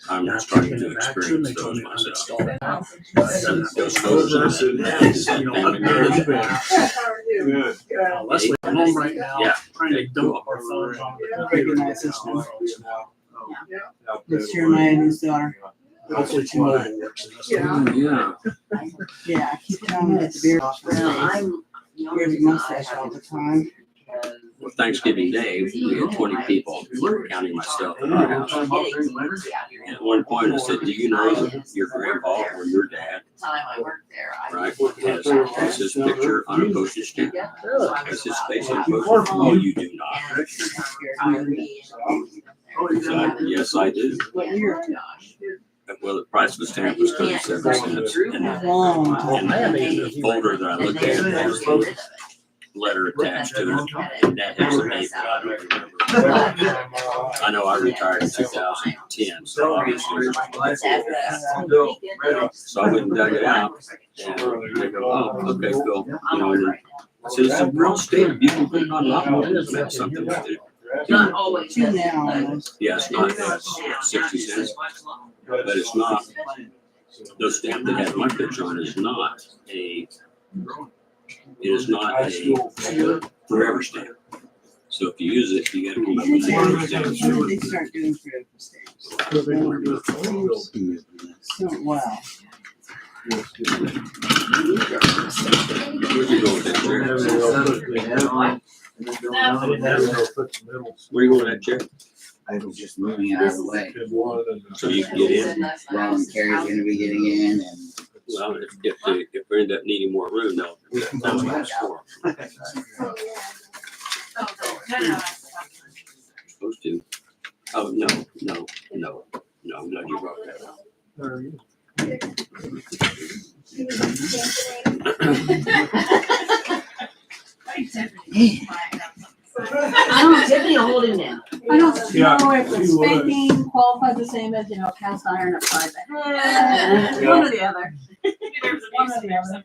I'm starting to experience those myself. Those stoves Leslie, I'm home right now. Yeah. Trying to dump our phones on the computer. This year, my youngest daughter. Hopefully T-Mobile works. Yeah. Yeah, I keep telling her to get the beard off her face. Wears a mustache all the time. Well, Thanksgiving Day, we had 20 people, counting myself in our house. And at one point I said, do you know that your grandpa or your dad, right, has his picture on a postage stamp? Has his face on a postage stamp? Oh, you do not. So, yes, I do. What year? Well, the price of the stamp was 37 cents. And How long? the folder that I looked at has the letter attached to it, and that has a date that I don't remember. I know I retired in 2010, so obviously. So I went and dug it out, and they go, oh, okay, cool. You know, and I said, it's a real stamp. You can put it on an envelope and mail something with it. Not always. Two now almost. Yeah, it's not, it's 60 cents, but it's not, the stamp that has my picture on is not a, it is not a forever stamp. So if you use it, you gotta come up with a forever stamp. When did they start doing forever stamps? So, wow. Where'd you go with that chair? Where you going with that chair? I was just moving it out of the way. So you can get in. Well, and Carrie's gonna be getting in and. Well, if we end up needing more room, no. That's what it's for. Supposed to. Oh, no, I'm glad you brought that up. I don't know, Tiffany will hold him down. I don't know if the spanking qualifies the same as, cast iron applied, but one or the other. One or the other.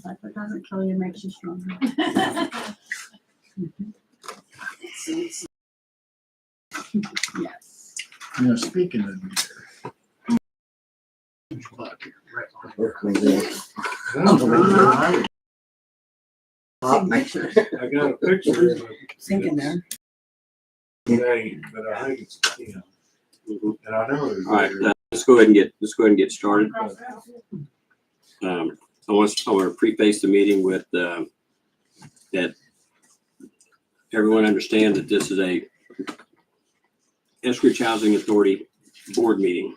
If it doesn't kill you, it makes you stronger. Yes. Speaking of I got a picture of Sinking there. it, but I think it's, and I know. All right, let's go ahead and get started. I want to preface the meeting with that everyone understand that this is a Eskridge Housing Authority board meeting,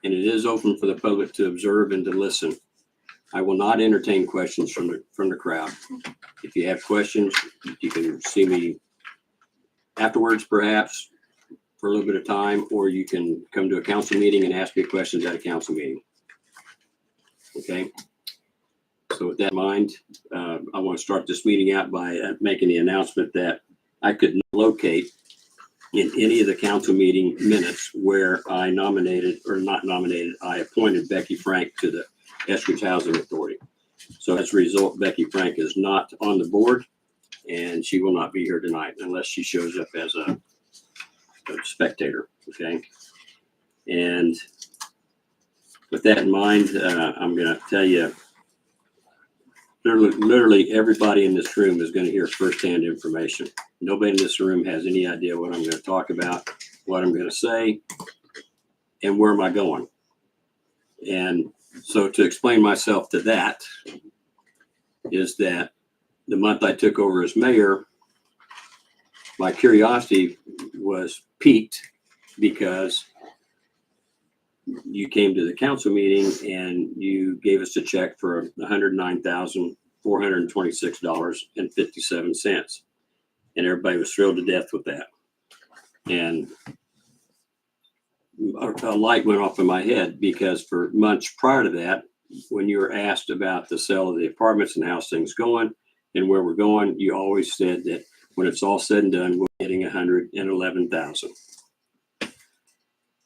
and it is open for the public to observe and to listen. I will not entertain questions from the crowd. If you have questions, you can see me afterwards, perhaps for a little bit of time, or you can come to a council meeting and ask me questions at a council meeting. Okay. So with that in mind, I want to start this meeting out by making the announcement that I could not locate in any of the council meeting minutes where I nominated, or not nominated, I appointed Becky Frank to the Eskridge Housing Authority. So as a result, Becky Frank is not on the board, and she will not be here tonight unless she shows up as a spectator. Okay. And with that in mind, I'm going to tell you, literally everybody in this room is going to hear firsthand information. Nobody in this room has any idea what I'm going to talk about, what I'm going to say, and where am I going. And so to explain myself to that is that the month I took over as mayor, my curiosity was piqued because you came to the council meeting and you gave us a check for $109,426.57. And everybody was thrilled to death with that. And a light went off in my head, because for months prior to that, when you were asked about the sale of the apartments and how's things going and where we're going, you always said that when it's all said and done, we're getting $111,000.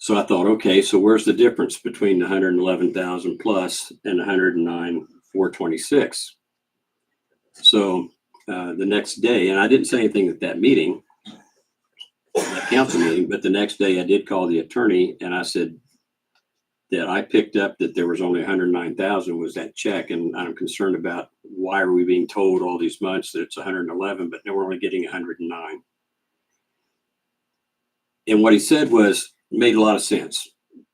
So I thought, okay, so where's the difference between the 111,000 plus and 109,426? So the next day, and I didn't say anything at that meeting, that council meeting, but the next day I did call the attorney and I said that I picked up that there was only 109,000 was that check, and I'm concerned about why are we being told all these months that it's 111, but now we're only getting 109. And what he said made a lot of sense.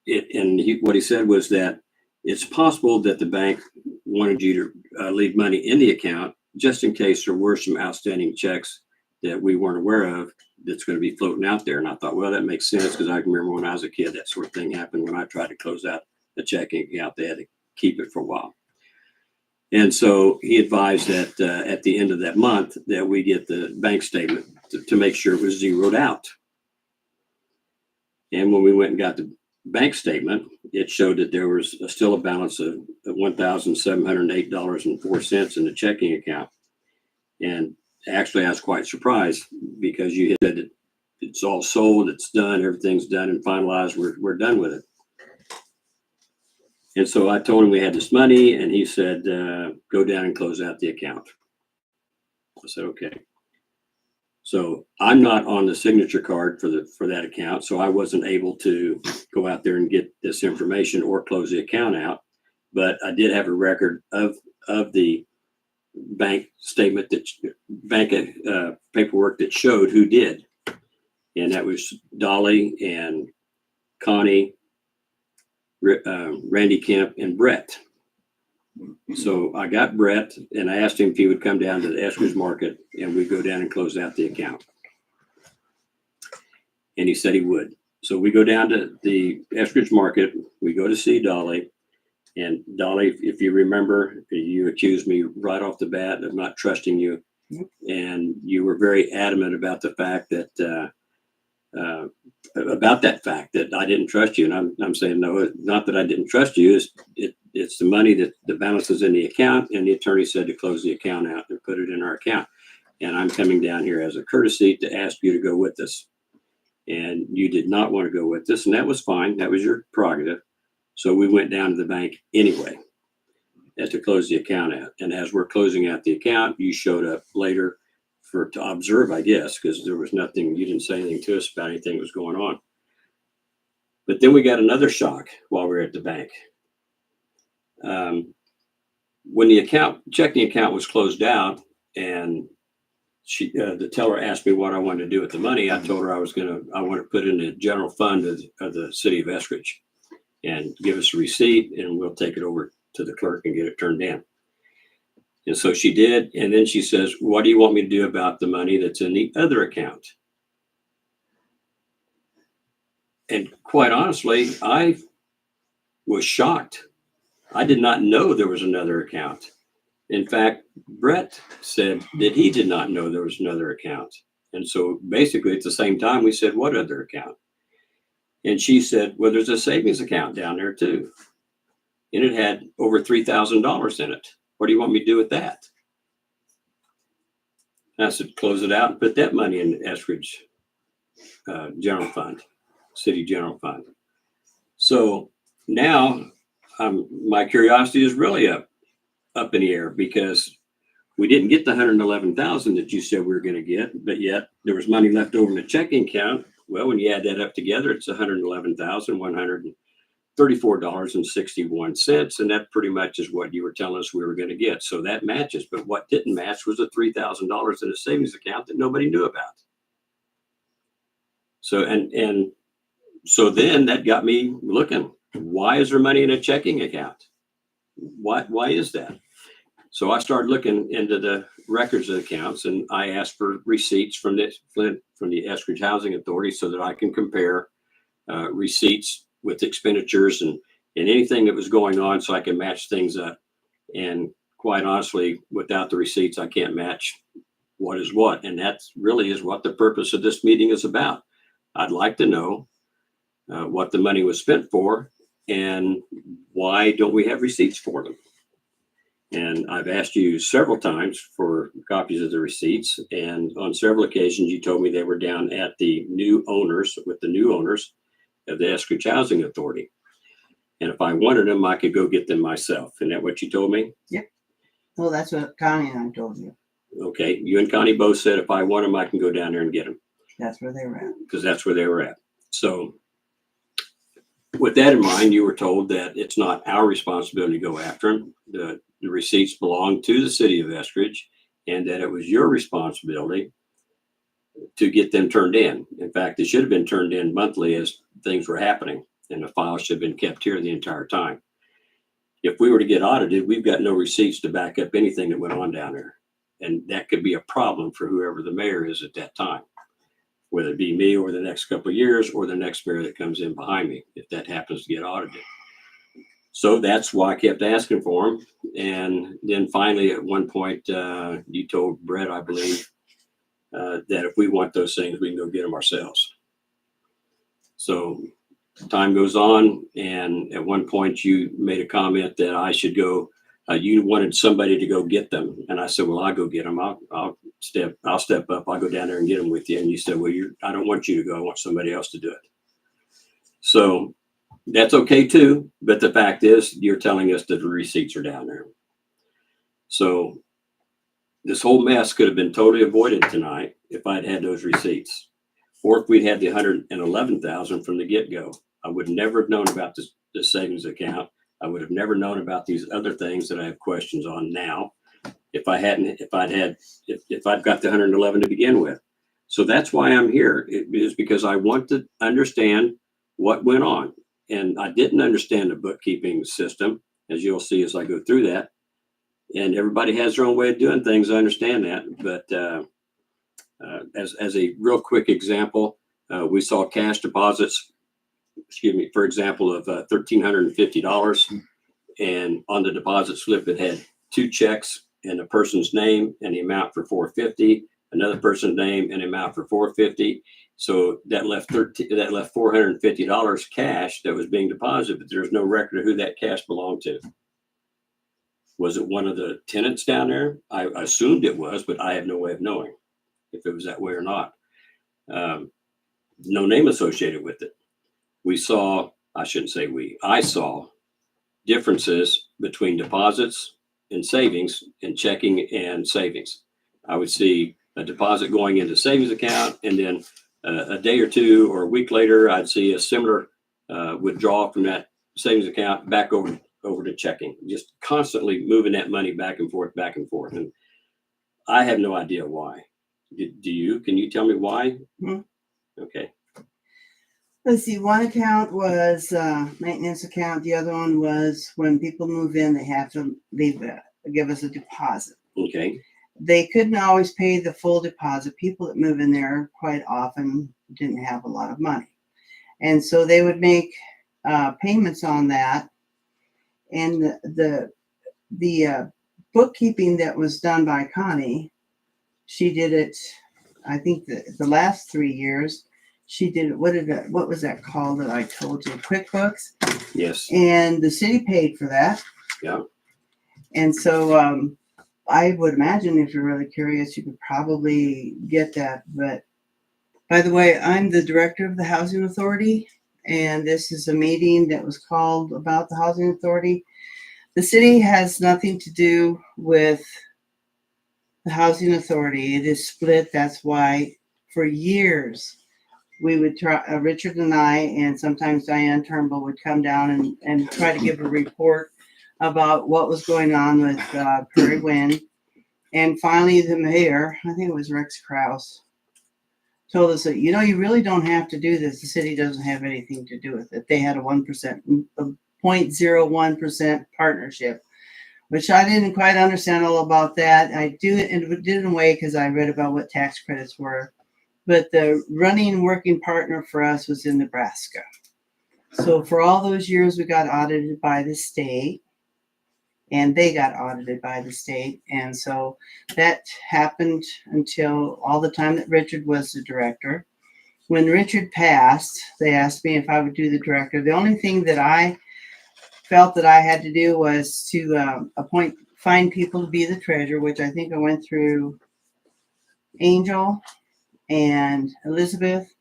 What he said was that it's possible that the bank wanted you to leave money in the account just in case there were some outstanding checks that we weren't aware of that's going to be floating out there. And I thought, well, that makes sense because I can remember when I was a kid, that sort of thing happened when I tried to close out a checking account. They had to keep it for a while. And so he advised that at the end of that month that we get the bank statement to make sure it was zeroed out. And when we went and got the bank statement, it showed that there was still a balance of $1,708.04 in the checking account. And actually, I was quite surprised because you had said that it's all sold, it's done, everything's done and finalized, we're done with it. And so I told him we had this money, and he said, go down and close out the account. I said, okay. So I'm not on the signature card for that account, so I wasn't able to go out there and get this information or close the account out. But I did have a record of the bank statement, that bank paperwork that showed who did, and that was Dolly and Connie, Randy Kemp, and Brett. So I got Brett, and I asked him if he would come down to the Eskridge market and we'd go down and close out the account. And he said he would. So we go down to the Eskridge market, we go to see Dolly. And Dolly, if you remember, you accused me right off the bat of not trusting you. And you were very adamant about the fact that, I didn't trust you. And I'm saying, no, not that I didn't trust you. It's the money that the balance is in the account. And the attorney said to close the account out and put it in our account. And I'm coming down here as a courtesy to ask you to go with us. And you did not want to go with us. And that was fine. That was your prerogative. So we went down to the bank anyway to close the account out. And as we're closing out the account, you showed up later to observe, I guess, because there was nothing, you didn't say anything to us about anything that was going on. But then we got another shock while we were at the bank. When the checking account was closed out, and the teller asked me what I wanted to do with the money, I told her I want to put it in the general fund of the city of Eskridge, and give us a receipt, and we'll take it over to the clerk and get it turned in. And so she did. And then she says, what do you want me to do about the money that's in the other account? And quite honestly, I was shocked. I did not know there was another account. In fact, Brett said that he did not know there was another account. And so basically at the same time, we said, what other account? And she said, well, there's a savings account down there too. And it had over $3,000 in it. What do you want me to do with that? And I said, close it out and put that money in the Eskridge general fund, city general fund. So now my curiosity is really up in the air, because we didn't get the 111,000 that you said we were going to get, but yet there was money left over in the checking account. Well, when you add that up together, it's $111,134.61, and that pretty much is what you were telling us we were going to get. So that matches. But what didn't match was the $3,000 in a savings account that nobody knew about. So and so then that got me looking. Why is there money in a checking account? Why is that? So I started looking into the records of accounts, and I asked for receipts from the Eskridge Housing Authority so that I can compare receipts with expenditures and anything that was going on, so I can match things up. And quite honestly, without the receipts, I can't match what is what. And that really is what the purpose of this meeting is about. I'd like to know what the money was spent for, and why don't we have receipts for them? And I've asked you several times for copies of the receipts, and on several occasions you told me they were down at the new owners, with the new owners, of the Eskridge Housing Authority. And if I wanted them, I could go get them myself. Isn't that what you told me? Well, that's what Connie and I told you. Okay, you and Connie both said if I want them, I can go down there and get them, That's where they were at. because that's where they were at. So with that in mind, you were told that it's not our responsibility to go after them. The receipts belong to the city of Eskridge, and that it was your responsibility to get them turned in. In fact, they should have been turned in monthly as things were happening, and the files should have been kept here the entire time. If we were to get audited, we've got no receipts to back up anything that went on down there. And that could be a problem for whoever the mayor is at that time, whether it be me or the next couple of years or the next mayor that comes in behind me, if that happens to get audited. So that's why I kept asking for them. And then finally, at one point, you told Brett, I believe, that if we want those things, we can go get them ourselves. So time goes on, and at one point you made a comment that I should go, you wanted somebody to go get them. And I said, well, I'll go get them. I'll step up. I'll go down there and get them with you. And you said, well, I don't want you to go. I want somebody else to do it. So that's okay too. But the fact is, you're telling us that the receipts are down there. So this whole mess could have been totally avoided tonight if I'd had those receipts, or if we'd had the $111,000 from the get-go. I would never have known about the savings account. I would have never known about these other things that I have questions on now if I'd got the 111 to begin with. So that's why I'm here. It is because I want to understand what went on. And I didn't understand the bookkeeping system, as you'll see as I go through that. And everybody has their own way of doing things. I understand that. But as a real quick example, we saw cash deposits, for example, of $1,350. And on the deposit slip, it had 2 checks and a person's name and the amount for $450, another person's name and the amount for $450. So that left $450 cash that was being deposited, but there's no record of who that cash belonged to. Was it one of the tenants down there? I assumed it was, but I have no way of knowing if it was that way or not. No name associated with it. I saw differences between deposits and savings and checking and savings. I would see a deposit going into savings account, and then a day or two or a week later, I'd see a similar withdrawal from that savings account back over to checking, just constantly moving that money back and forth. And I have no idea why. Do you? Can you tell me why? Hmm. Okay. Let's see, one account was maintenance account. The other one was when people move in, they have to give us a deposit. Okay. They couldn't always pay the full deposit. People that move in there quite often didn't have a lot of money. And so they would make payments on that. And the bookkeeping that was done by Connie, she did it, I think the last 3 years, she did it. What was that called that I told you? QuickBooks? Yes. And the city paid for that. Yeah. And so I would imagine if you're really curious, you could probably get that. But by the way, I'm the director of the Housing Authority, and this is a meeting that was called about the Housing Authority. The city has nothing to do with the Housing Authority. It is split. That's why for years we would try, Richard and I, and sometimes Diane Turnbull would come down and try to give a report about what was going on with Prairie Wind. And finally, the mayor, I think it was Rex Krause, told us that, you really don't have to do this. The city doesn't have anything to do with it. They had a 0.01% partnership, which I didn't quite understand all about that. I did in a way because I read about what tax credits were. But the running working partner for us was in Nebraska. So for all those years, we got audited by the state, and they got audited by the state. And so that happened until all the time that Richard was the director. When Richard passed, they asked me if I would do the director. The only thing that I felt that I had to do was to find people to be the treasurer, which I think I went through Angel and Elizabeth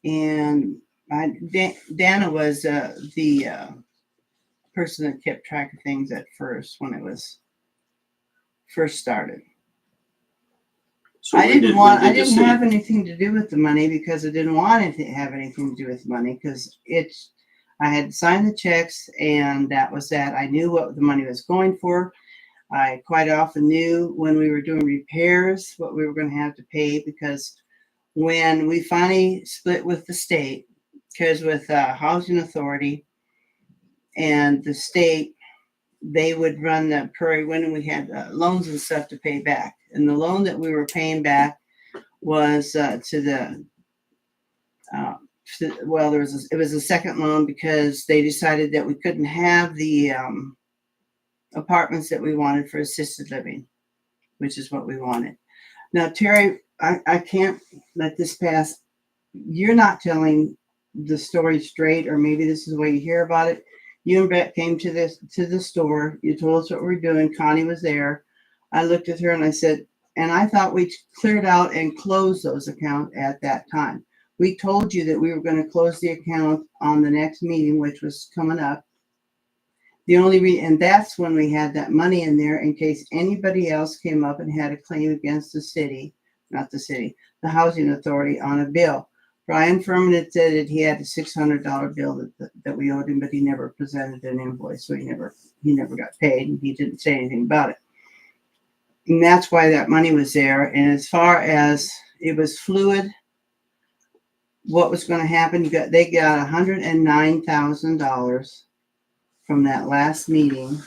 and Dana was the person that kept track of things at first when it was first started. So I when didn't when did the didn't city- have anything to do with the money because I didn't want it to have anything to do with money because I had signed the checks and that was that. I knew what the money was going for. I quite often knew when we were doing repairs what we were going to have to pay because when we finally split with the state, because with Housing Authority and the state, they would run the Prairie Wind and we had loans and stuff to pay back. And the loan that we were paying back was to the, it was a second loan because they decided that we couldn't have the apartments that we wanted for assisted living, which is what we wanted. Now, Terry, I can't let this pass. You're not telling the story straight, or maybe this is the way you hear about it. You and Brett came to the store. You told us what we were doing. Connie was there. I looked at her and I said, and I thought we cleared out and closed those accounts at that time. We told you that we were going to close the account on the next meeting, which was coming up. And that's when we had that money in there in case anybody else came up and had a claim against the Housing Authority on a bill. Brian Furman had said that he had a $600 bill that we owed him, but he never presented an invoice, so he never got paid, and he didn't say anything about it. And that's why that money was there. And as far as it was fluid, what was going to happen, they got $109,000 from that last meeting.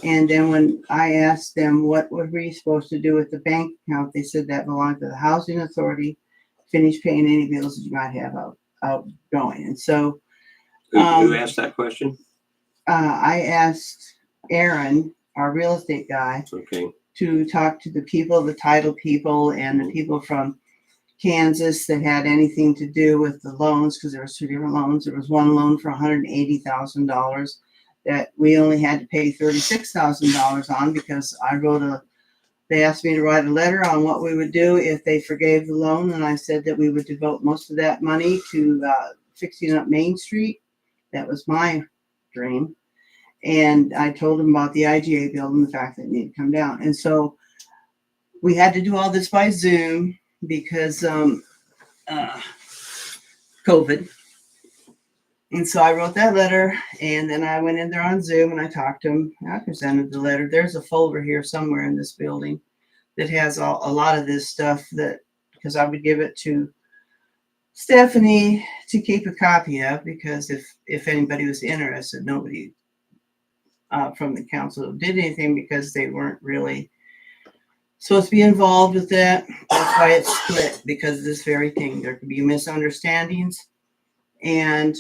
And then when I asked them what were we supposed to do with the bank account, they said that belonged to the Housing Authority. Finish paying any bills that you might have outgoing. And so Who asked that question? I asked Aaron, our real estate guy, Okay. to talk to the people, the title people, and the people from Kansas that had anything to do with the loans, because there was two different loans. There was one loan for $180,000 that we only had to pay $36,000 on because they asked me to write a letter on what we would do if they forgave the loan, and I said that we would devote most of that money to fixing up Main Street. That was my dream. And I told them about the IGA building, the fact that it needed to come down. And so we had to do all this by Zoom because COVID. And so I wrote that letter, and then I went in there on Zoom and I talked to him. I presented the letter. There's a folder here somewhere in this building that has a lot of this stuff because I would give it to Stephanie to keep a copy of, because if anybody was interested, nobody from the council did anything because they weren't really supposed to be involved with that. That's why it's split, because of this very thing. There could be misunderstandings. And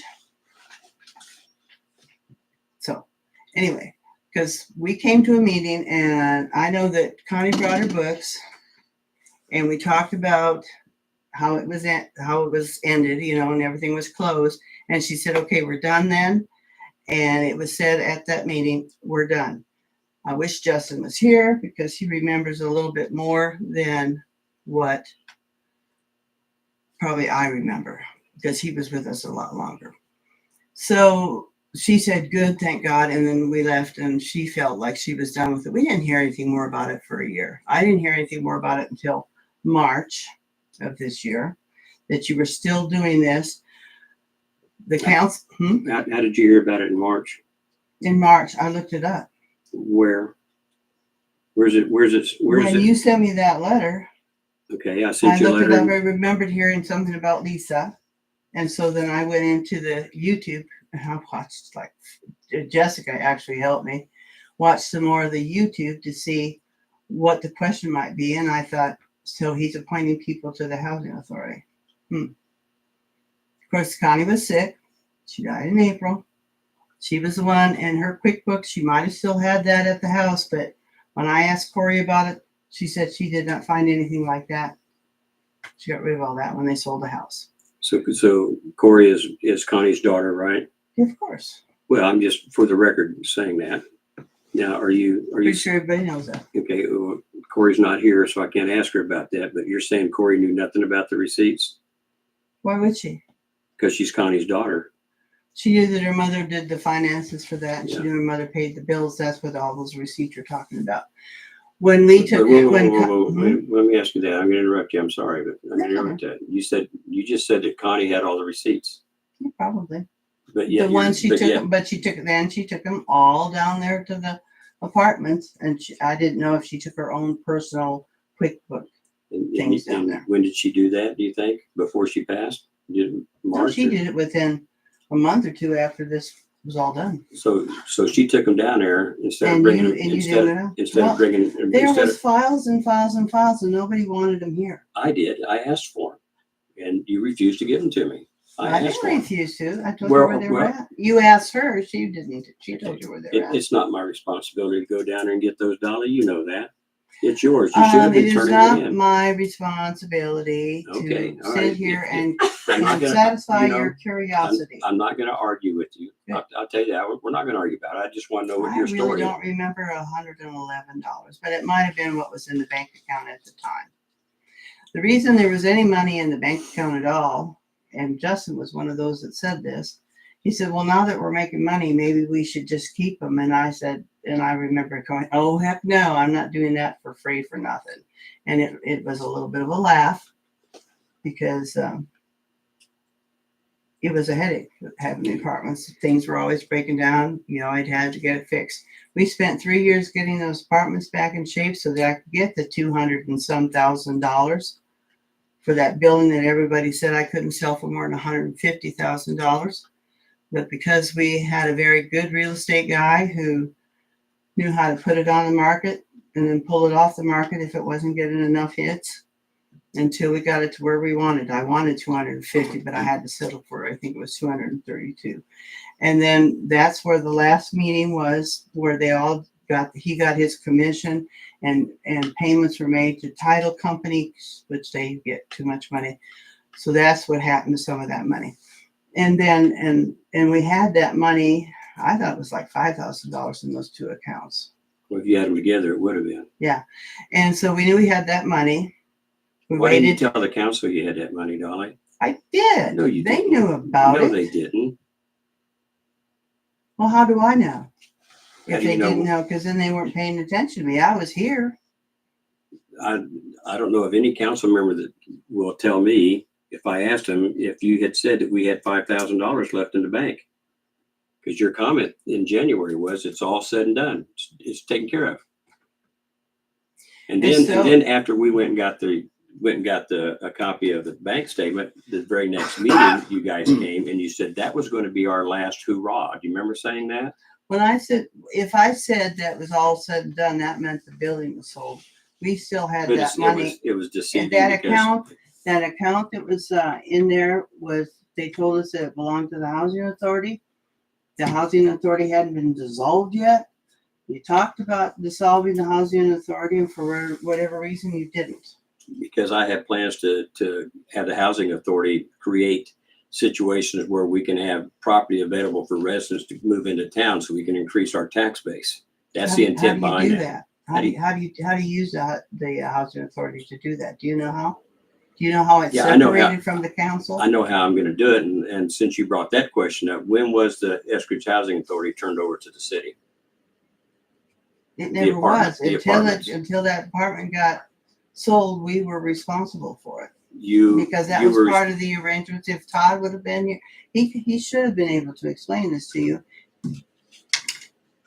so anyway, because we came to a meeting and I know that Connie brought her books and we talked about how it was ended, and everything was closed. And she said, okay, we're done then. And it was said at that meeting, we're done. I wish Justin was here because he remembers a little bit more than what probably I remember, because he was with us a lot longer. So she said, good, thank God. And then we left and she felt like she was done with it. We didn't hear anything more about it for a year. I didn't hear anything more about it until March of this year, that you were still doing this. The council, How did you hear about it in March? in March, I looked it up. Where? Where's it? When you sent me that letter, Okay, I I sent you a looked it up. I letter. remembered hearing something about Lisa. And so then I went into the YouTube and I watched, like, Jessica actually helped me watch some more of the YouTube to see what the question might be. And I thought, so he's appointing people to the Housing Authority. Of course, Connie was sick. She died in April. She was the one in her QuickBooks. She might have still had that at the house, but when I asked Corey about it, she said she did not find anything like that. She got rid of all that when they sold the house. So Corey is Connie's daughter, right? Yeah, of course. Well, I'm just for the record saying that. Now, are you Pretty sure everybody knows that. okay? Corey's not here, so I can't ask her about that. But you're saying Corey knew nothing about the receipts? Why would she? because she's Connie's daughter. She knew that her mother did the finances for that, and she Yeah. knew her mother paid the bills. That's what all those receipts you're talking about. When we took, Whoa, whoa, when, whoa, whoa, co- whoa, Mhm. Let me ask you that. I'm gonna interrupt you. I'm sorry, but I'm gonna No. interrupt that. You just said that Connie had all the receipts, Probably. but yet The ones she but took, yet- but she took them all down there to the apartments, and I didn't know if she took her own personal QuickBook. things down there. When did she do that, do you think? Before she passed? Did No, March? she or- did it within a month or two after this was all done. So she took them down there instead of And bringing you, them, and you instead didn't know? instead Well, of bringing, there instead was of, files and files and files, and nobody wanted them here. I did, I asked for them. And you refused to give them to me. I I asked didn't for them. refuse to. I told Well, you where they were well- at. You asked her. She didn't. She told you where they were at. It's not my responsibility to go down there and get those, Dolly, you know that. It's yours. You should have It been is turning not it in. my responsibility Okay, to all sit right. here If- and I'm not gonna- satisfy you know, your curiosity. I'm not gonna argue with you. Good. I'll tell you that. We're not gonna argue about it. I just want to know what I your really story is. don't remember $111, but it might have been what was in the bank account at the time. The reason there was any money in the bank account at all, and Justin was one of those that said this, he said, well, now that we're making money, maybe we should just keep them. And I said, and I remember going, oh, heck no, I'm not doing that for free for nothing. And it was a little bit of a laugh because it was a headache having the apartments. Things were always breaking down. You know, I'd had to get it fixed. We spent 3 years getting those apartments back in shape so that I could get the $200 and some thousand for that building that everybody said I couldn't sell for more than $150,000. But because we had a very good real estate guy who knew how to put it on the market and then pull it off the market if it wasn't getting enough hits until we got it to where we wanted. I wanted 250, but I had to settle for, I think it was 232. And then that's where the last meeting was, where he got his commission and payments were made to title companies, which they get too much money. So that's what happened to some of that money. And then, and we had that money, I thought it was like $5,000 in those two accounts. Well, if you had them together, it would have been. And so we knew we had that money. We Why didn't you waited. tell the council you had that money, Dolly? I did. No, you They didn't. knew about No, it. they didn't. Well, how do I know? How If do you they know? didn't know, because then they weren't paying attention to me. I was here. I don't know of any council member that will tell me if I asked them if you had said that we had $5,000 left in the bank. Because your comment in January was it's all said and done. It's taken care of. And And then so- and then after we went and got a copy of the bank statement, the very next meeting you guys came and you said that was going to be our last hoorah. Do you remember saying that? When I said, if I said that was all said and done, that meant the building was sold. We still had But that money. it was deceiving That because account that was in there was, they told us that it belonged to the housing authority. The housing authority hadn't been dissolved yet. You talked about dissolving the housing authority, and for whatever reason you didn't. because I have plans to have the housing authority create situations where we can have property available for residents to move into town so we can increase our tax base. That's the intent How do behind you do it. that? How do you use the housing authority to do that? Do you know how? Do you know how it's Yeah, I know how. separated from the council? I know how I'm going to do it. And since you brought that question up, when was the Eskridge Housing Authority turned over to the city? It The never was apartments, the apartments. until that apartment got sold. We were responsible for it because that you was were- part of the arrangements. If Todd would have been here, he should have been able to explain this to you.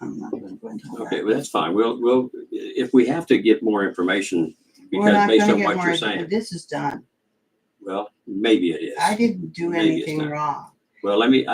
I'm not going to go into all Okay, that. well, that's fine. We'll, if we have to get more information, We're because not based gonna on get what more you're into it. saying, This is done. well, maybe it is. I didn't do Maybe it's anything not. wrong. Well, let me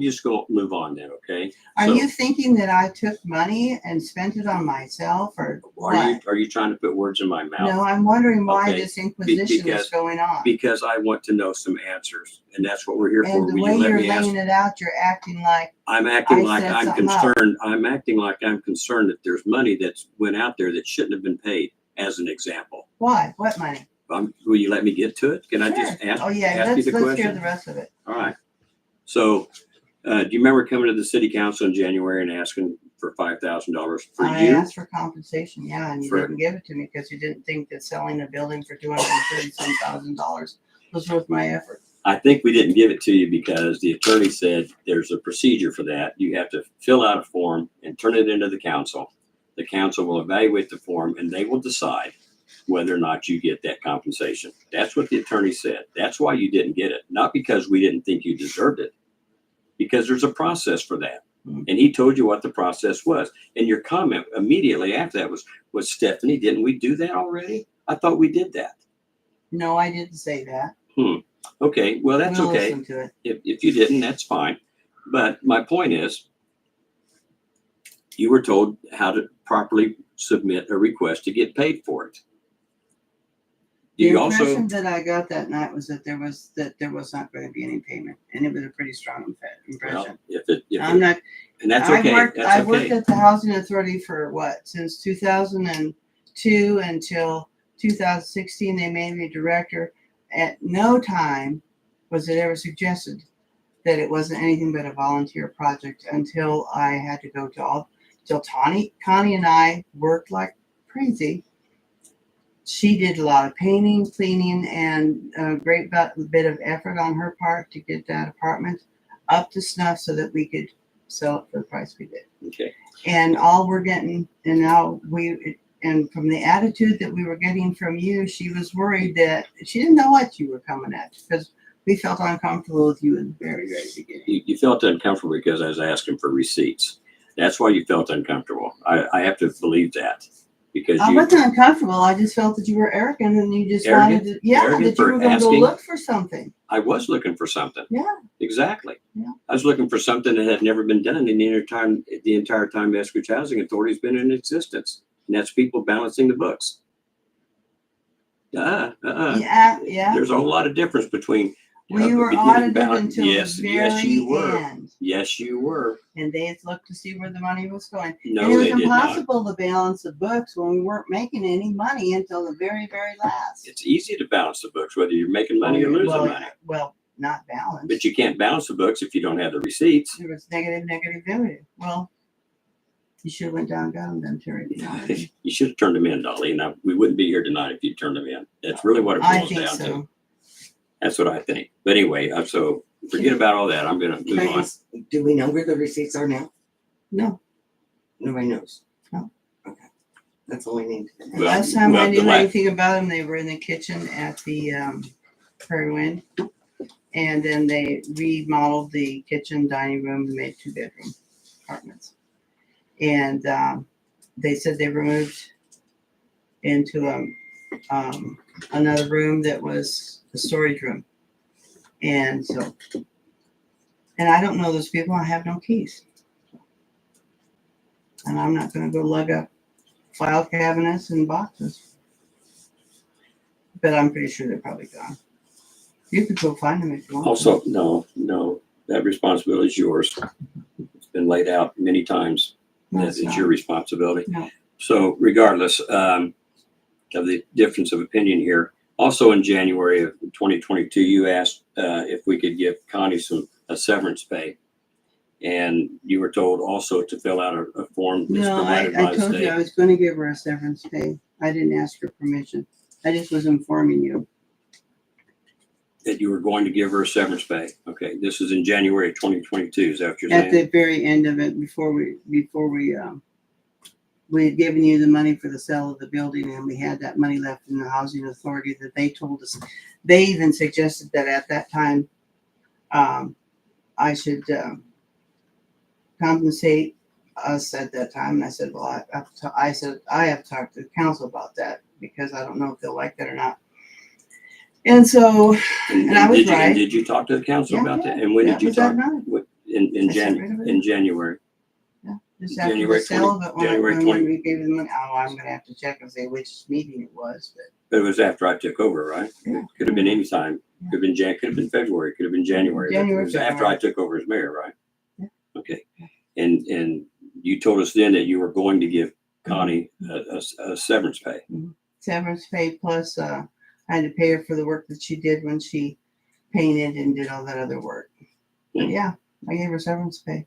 just go move on then, okay? Are So, you thinking that I took money and spent it on myself, or what? are you trying to put words in my mouth? No, I'm wondering why Okay, this inquisition because- is going on. Because I want to know some answers, and that's what we're here for. And the Will way you let you're me ask? laying it out, you're acting like, I'm acting I like said I'm something else. concerned. I'm acting like I'm concerned that there's money that's went out there that shouldn't have been paid, as an example. why? What money? Will you let me get to it? Can I just Sure. ask, Oh, yeah, ask you let's the hear question? the rest of it. All right. So, do you remember coming to the city council in January and asking for $5,000 for I you? asked for compensation, yeah, and you For- didn't give it to me because you didn't think that selling a building for $230,000 was worth my effort. I think we didn't give it to you because the attorney said there's a procedure for that. You have to fill out a form and turn it into the council. The council will evaluate the form and they will decide whether or not you get that compensation. That's what the attorney said. That's why you didn't get it. Not because we didn't think you deserved it, because there's a process for that. And he told you what the process was. And your comment immediately after that was Stephanie, didn't we do that already? I thought we did that. No, I didn't say that. Okay, well, that's We'll okay. listen to it. If you didn't, that's fine. But my point is, you were told how to properly submit a request to get paid for it. The You also, impression that I got that night was that there was not going to be any payment, and it was a pretty strong impression. well, I'm not. and that's I okay. worked. That's I worked okay. at the Housing Authority for what, since 2002 until 2016. They made me director. At no time was it ever suggested that it wasn't anything but a volunteer project until I had to go to all. Till Connie and I worked like crazy. She did a lot of painting, cleaning, and a great bit of effort on her part to get that apartment up to snuff so that we could sell it for the price we did. Okay. And all we're getting, and now and from the attitude that we were getting from you, she was worried that she didn't know what you were coming at because we felt uncomfortable with you in the very, very beginning. You felt uncomfortable because I was asking for receipts. That's why you felt uncomfortable. I have to believe that because I you wasn't uncomfortable. I just felt that you were arrogant and you just Arrogant? wanted to, Arrogant that you for were going to go asking? look for something. I was looking for something. Yeah. Exactly. Yeah. I was looking for something that had never been done in the entire time Eskridge Housing Authority has been in existence. And that's people balancing the books. Yeah, yeah. There's a whole lot of difference between We were beginning audited balance. until Yes, the very yes, you were. end. Yes, you were. And they looked to see where the money was going. No, and it was they did not. impossible to balance the books when we weren't making any money until the very, very last. It's easy to balance the books, whether you're making money or losing money. Well, not balanced. But you can't balance the books if you don't have the receipts. There was negative. Well, you should have went down and got them then, Terry. You should have turned them in, Dolly, and we wouldn't be here tonight if you turned them in. That's really what it I boils think down so. to. That's what I think. But anyway, so forget about all that. I'm going to move on. Do we know where the receipts are now? No. Nobody knows. No. Okay. That's all we need. The last time well, I knew the anything about them, they were in the kitchen at the Prairie Wind. And then they remodeled the kitchen, dining room, and made 2-bedroom apartments. And they said they were moved into another room that was a storage room. And so, and I don't know those people. I have no keys. And I'm not going to go lug up file cabinets and boxes. But I'm pretty sure they're probably gone. You could go find them if you want. Also, no, that responsibility is yours. It's been laid out many times. No, That it's it's not. your responsibility. No. So regardless of the difference of opinion here, also in January of 2022, you asked if we could give Connie a severance pay. And you were told also to fill out a form that's No, provided I by the told you I state. was going to give her a severance pay. I didn't ask for permission. I just was informing you. That you were going to give her a severance pay. Okay, this is in January of 2022. Is that what you're At saying? the very end of it, before we had given you the money for the sale of the building, and we had that money left in the housing authority that they told us. They even suggested that at that time, I should compensate us at that time. And I said, well, I have talked to the council about that because I don't know if they'll like that or not. And so, and I was right. Did you talk to the council Yeah, about yeah. that? And when did you was that talk? night. In I said right over in January. Just after January the sale of it, January when 20. we gave them money. Oh, I'm gonna have to check and say which meeting it was, but But it was after I took over, right? Yeah. Could have been any time. Could have been could have been February. Could have been January. But January, it was after I took over as mayor, right? Yeah. Okay. And you told us then that you were going to give Connie a severance pay. severance pay plus I had to pay her for the work that she did when she painted and did all that other work. But yeah, I gave her severance pay.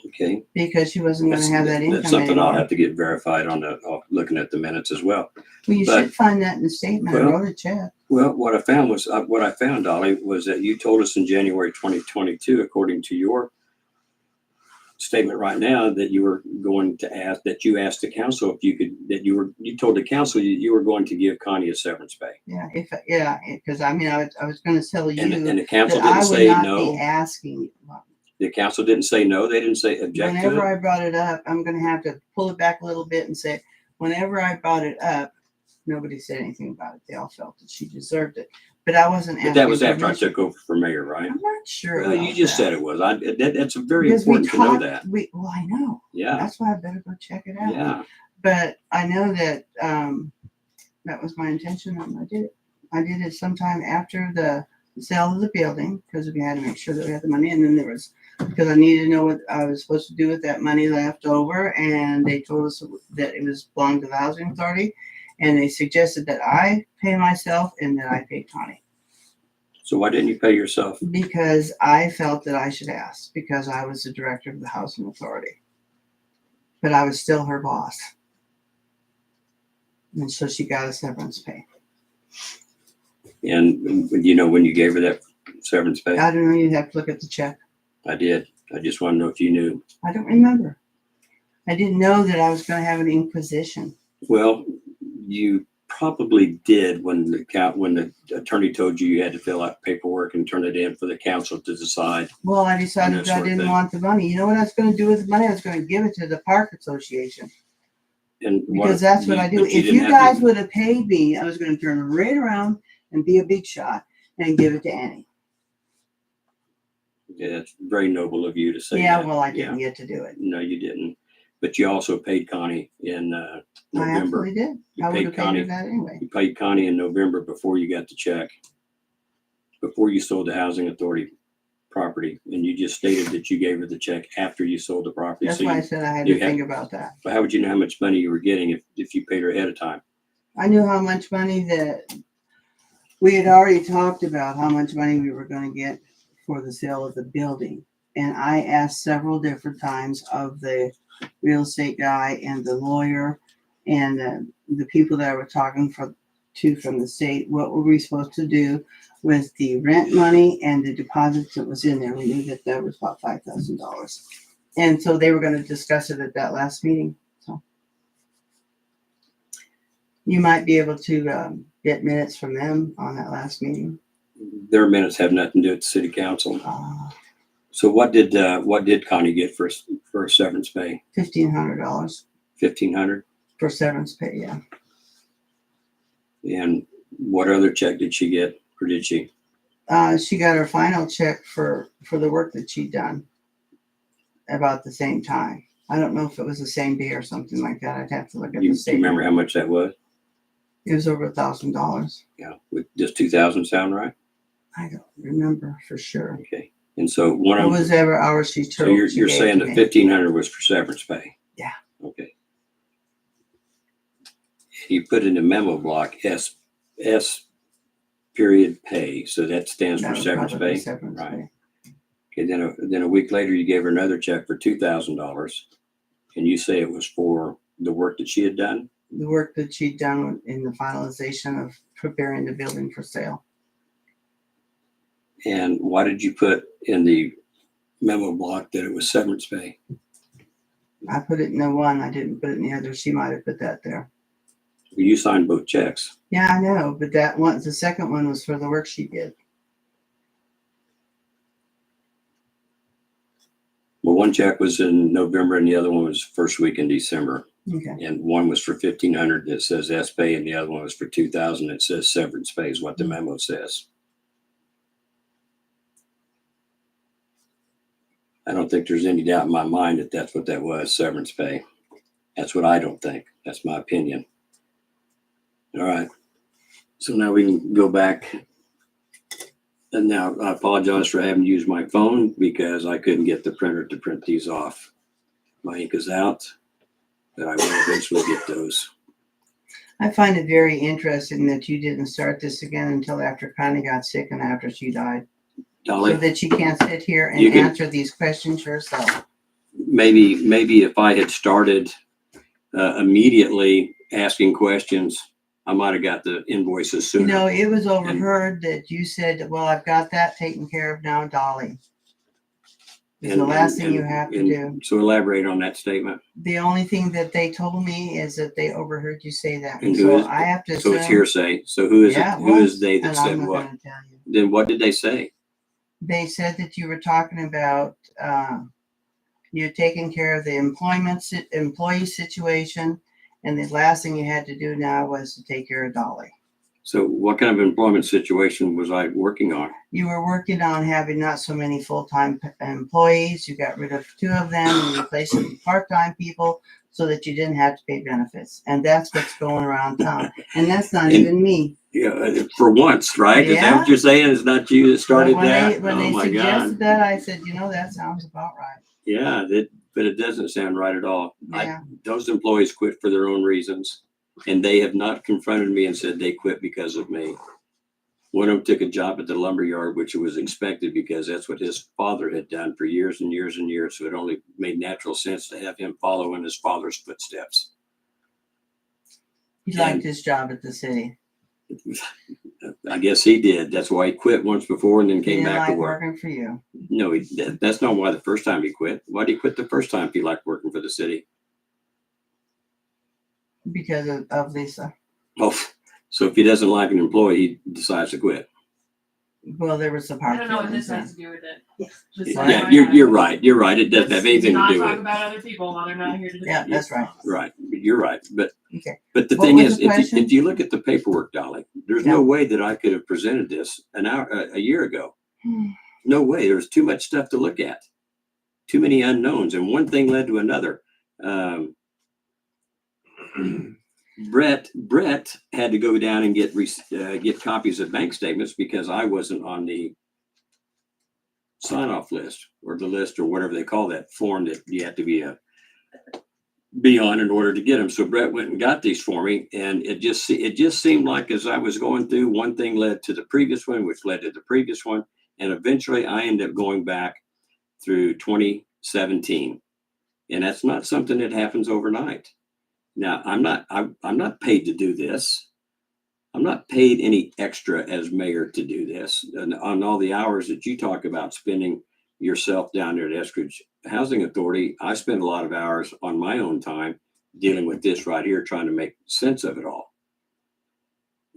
Okay. because she wasn't gonna have that income That's something I'll anymore. have to get verified on looking at the minutes as well. Well, you but- should find that in the statement. I Well- wrote a check. Well, what I found, Dolly, was that you told us in January 2022, according to your statement right now, that you were going to ask, that you asked the council if you could, you told the council you were going to give Connie a severance pay. Yeah, because I mean, I was gonna tell you And the council that I didn't would say not be no. asking. The council didn't say no. They didn't say object to Whenever it. I brought it up, I'm gonna have to pull it back a little bit and say, whenever I brought it up, nobody said anything about it. They all felt that she deserved it. But I wasn't asking. But that was after I permission. took over for mayor, right? I'm not sure. Well, you about just that. said it was. That's very Because we important to know talked- that. Well, I know. Yeah. That's why I better go check it out. Yeah. But I know that that was my intention and I did it. I did it sometime after the sale of the building because we had to make sure that we had the money. And then because I needed to know what I was supposed to do with that money left over. And they told us that it was belonged to the housing authority. And they suggested that I pay myself and that I pay Connie. So why didn't you pay yourself? Because I felt that I should ask because I was the director of the housing authority. But I was still her boss. And so she got a severance pay. And you know when you gave her that severance pay? I don't know, you'd have to look at the check. I did. I just want to know if you knew. I don't remember. I didn't know that I was going to have an inquisition. Well, you probably did when the attorney told you you had to fill out paperwork and turn it in for the council to decide. Well, I decided that that I sort of didn't thing. want the money. You know what I was going to do with the money? I was going to give it to the park association And because that's what I do. but If didn't you have guys to- would have paid me, I was going to turn right around and be a big shot and give it to Annie. Yeah, it's very noble of you to say Yeah, that. well, I didn't get to do it. No, you didn't. But you also paid Connie in I November. absolutely did. You I would paid have paid Connie. her that anyway. You paid Connie in November before you got the check, before you sold the housing authority property, and you just stated that you gave her the check after you sold the property. That's So why I you, said I had you to had- think about that. but how would you know how much money you were getting if you paid her ahead of time? I knew how much money that we had already talked about how much money we were going to get for the sale of the building. And I asked several different times of the real estate guy and the lawyer and the people that I were talking to from the state, what were we supposed to do with the rent money and the deposits that was in there. We knew that that was about $5,000. And so they were going to discuss it at that last meeting. So you might be able to get minutes from them on that last meeting. Their minutes have nothing to do with the city council. Uh, So what did Connie get for a severance pay? $1,500 $1,500. for severance pay. Yeah. And what other check did she get, or did she? She got her final check for the work that she'd done about the same time. I don't know if it was the same day or something like that. I'd have to look at You the statement. remember how much that was? It was over $1,000. Yeah. Does 2,000 sound right? I don't remember for sure. Okay. And so one What of was ever hours she so took? you're saying the 1,500 was for severance pay? Yeah. Okay. You put in the memo block S period pay, so that stands for severance pay. Severance Right. pay. Okay. Then a week later, you gave her another check for $2,000, and you say it was for the work that she had done. The work that she'd done in the finalization of preparing the building for sale. And why did you put in the memo block that it was severance pay? I put it in the one. I didn't put it in the other. She might have put that there. You signed both checks. Yeah, I know, but that one, the second one was for the work she did. Well, one check was in November and the other one was first week in December. Okay. And one was for $1,500 that says S pay, and the other one was for $2,000 that says severance pay is what the memo says. I don't think there's any doubt in my mind that that's what that was, severance pay. That's what I don't think. That's my opinion. All right. So now we can go back. And now I apologize for having used my phone because I couldn't get the printer to print these off. My ink is out, but I will eventually get those. I find it very interesting that you didn't start this again until after Connie got sick and after she died. So Dolly, that she can't sit here and You can- answer these questions herself. maybe if I had started immediately asking questions, I might have got the invoices You sooner. know, it was overheard that you said, well, I've got that taken care of now, Dolly. It's the last thing you have to do. So elaborate on that statement. The only thing that they told me is that they overheard you say that. And who So is- I have to So it's assume, hearsay. So who is yeah, it? it Who is was, they that and said I'm not what? gonna tell you. Then what did they say? They said that you were talking about, you're taking care of the employee situation, and the last thing you had to do now was to take care of Dolly. So what kind of employment situation was I working on? You were working on having not so many full-time employees. You got rid of 2 of them and replaced them with part-time people so that you didn't have to pay benefits. And that's what's going around town. And that's not And- even me. Yeah, for once, right? Is that Yeah. what you're saying? It's not you that started But when that? They, when Oh they my suggested God. that, I said, you know, that sounds about right. Yeah, but it doesn't sound right at all. Yeah. Those employees quit for their own reasons, and they have not confronted me and said they quit because of me. One of them took a job at the lumber yard, which was expected because that's what his father had done for years and years and years. So it only made natural sense to have him follow in his father's footsteps. He liked his job at the city. I guess he did. That's why he quit once before and then He came didn't back to like work. working for you. No, that's not why the first time he quit. Why did he quit the first time if he liked working for the city? Because of Lisa. Oh, so if he doesn't like an employee, he decides to quit. Well, there was some I hard don't know what feelings this has then. to do with it. Yeah. Just Well, Yeah, FYI. you're right. You're right. It doesn't have Let's anything to not do talk with it. about other people while they're not here to defend Yeah, that's right. Right. You're right. But Okay. the What thing was is, the question? if you look at the paperwork, Dolly, there's no way that I could have presented this a year ago. No way. There's too much stuff to look at. Too many unknowns, and one thing led to another. Brett had to go down and get copies of bank statements because I wasn't on the sign-off list or the list or whatever they call that form that you have to be on in order to get them. So Brett went and got these for me, and it just seemed like as I was going through, one thing led to the previous one, which led to the previous one, and eventually I ended up going back through 2017, and that's not something that happens overnight. Now I'm not paid to do this. I'm not paid any extra as mayor to do this. And on all the hours that you talk about spending yourself down there at Eskridge Housing Authority, I spend a lot of hours on my own time dealing with this right here, trying to make sense of it all.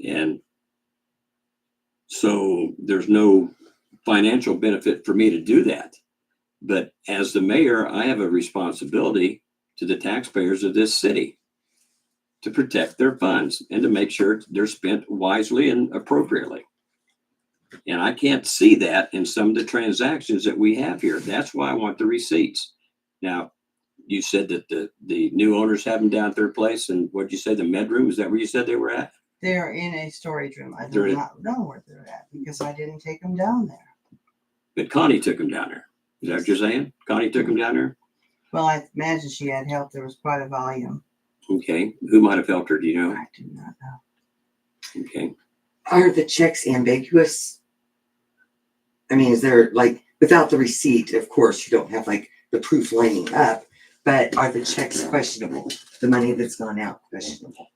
And so there's no financial benefit for me to do that. But as the mayor, I have a responsibility to the taxpayers of this city to protect their funds and to make sure they're spent wisely and appropriately. And I can't see that in some of the transactions that we have here. That's why I want the receipts. Now, you said that the new owners have them down at their place, and what'd you say, the medroom? Is that where you said they were at? They're in a storage room. I They're do in- not know where they're at because I didn't take them down there. But Connie took them down there. Is that what you're saying? Connie took them down there? Well, I imagine she had help. There was quite a volume. Okay. Who might have helped her? Do you know? I do not know. Okay. Are the checks ambiguous? I mean, is there like, without the receipt, of course, you don't have like the proof lining up, but are the checks questionable? The money that's gone out questionable?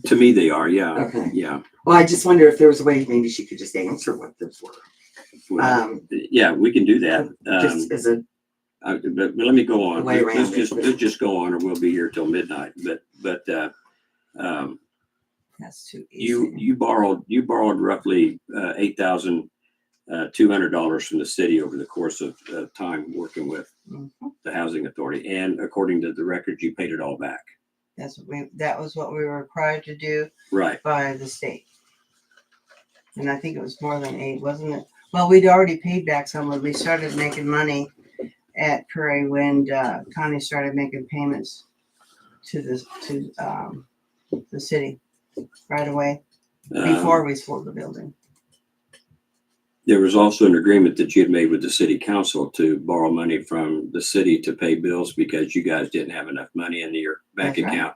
To me, they are. Yeah. Okay. Yeah. Well, I just wonder if there was a way maybe she could just answer what those were. Well, yeah, we can do that. Just as a, But let me go on. Way Let's around let's just go on, or we'll be here till midnight. But That's too easy. you borrowed roughly $8,200 from the city over the course of time working with Mhm. the housing authority, and according to the record, you paid it all back. That was what we were required to do Right. by the state. And I think it was more than 8, wasn't it? Well, we'd already paid back some when we started making money at Prairie when Connie started making payments to the city right away before we sold the building. There was also an agreement that you had made with the city council to borrow money from the city to pay bills because you guys didn't have enough money in your bank That's right. account.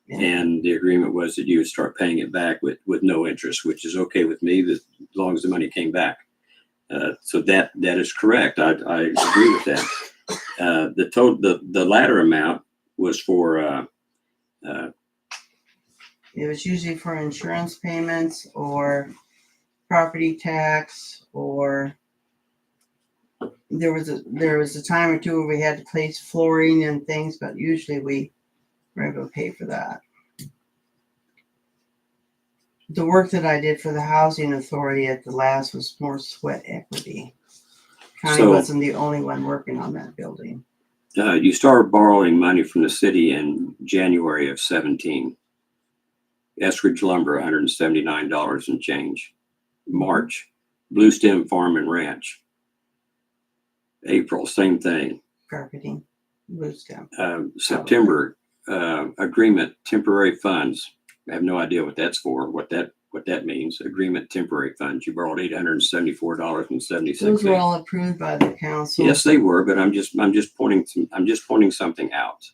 Yeah. And the agreement was that you would start paying it back with no interest, which is okay with me, as long as the money came back. So that is correct. I agree with that. The latter amount was for, It was usually for insurance payments or property tax, or there was a time or two where we had to place flooring and things, but usually we were able to pay for that. The work that I did for the housing authority at the last was more sweat equity. Connie So- wasn't the only one working on that building. you started borrowing money from the city in January of 17. Eskridge Lumber, $179 and change. March, Blue Stem Farm and Ranch. April, same thing. Carpeting, blue stem. September, agreement, temporary funds. I have no idea what that's for, what that means. Agreement, temporary funds. You borrowed $874.76. Those were all approved by the council. Yes, they were, but I'm just pointing something out.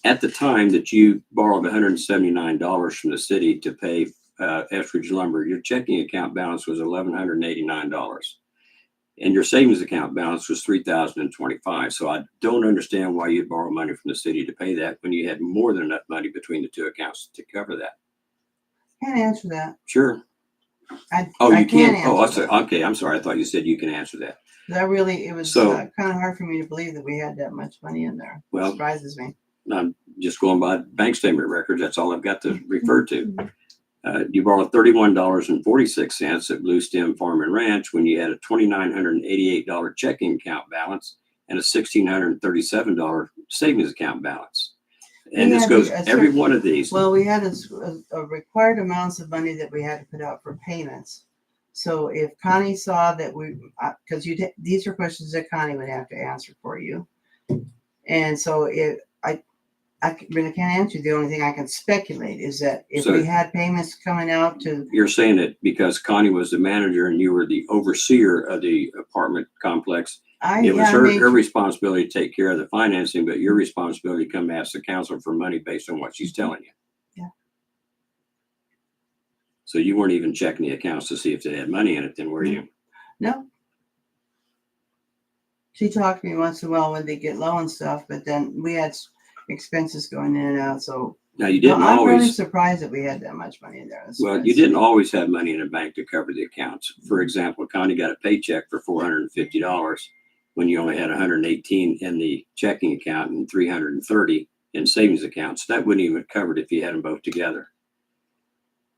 At the time that you borrowed $179 from the city to pay Eskridge Lumber, your checking account balance was $1,189, and your savings account balance was $3,025. So I don't understand why you'd borrow money from the city to pay that when you had more than enough money between the two accounts to cover that. Can't answer that. Sure. I You can't can't. Oh, answer that. okay. I'm sorry. I thought you said you can answer that. It was So- kind of hard for me to believe that we had that much money in there. Well- Surprises me. I'm just going by bank statement records. That's all I've got to refer to. You borrowed $31.46 at Blue Stem Farm and Ranch when you had a $2,988 checking account balance and a $1,637 savings account balance. And We this had goes a every certain- one of these. Well, we had a required amounts of money that we had to put out for payments. So if Connie saw that because these are questions that Connie would have to answer for you. And so I really can't answer. The only thing I can speculate is that if So- we had payments coming out to, You're saying that because Connie was the manager and you were the overseer of the apartment complex, it was her responsibility to take care of the financing, but your responsibility to come ask the council for money based on what she's telling you. Yeah. So you weren't even checking the accounts to see if they had money in it, then were you? no. She talked to me once in a while when they get low and stuff, but then we had expenses going in and out. So Now you didn't I'm really always, surprised that we had that much money in there. That's well, you surprising. didn't always have money in the bank to cover the accounts. For example, Connie got a paycheck for $450 when you only had 118 in the checking account and 330 in savings accounts. That wouldn't even have covered if you had them both together.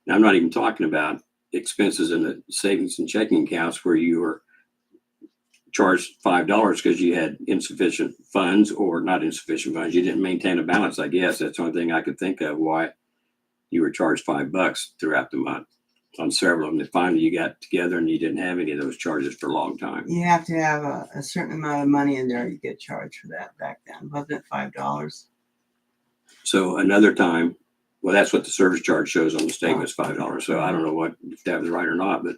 Now, I'm not even talking about expenses in the savings and checking accounts where you were charged $5 because you had insufficient funds, or not insufficient funds. You didn't maintain a balance, I guess. That's the only thing I could think of why you were charged $5 throughout the month on several of them. And finally, you got together and you didn't have any of those charges for a long time. You have to have a certain amount of money in there. You get charged for that back then. Wasn't it $5? So another time, well, that's what the service charge shows on the statement is $5. So I don't know if that was right or not, but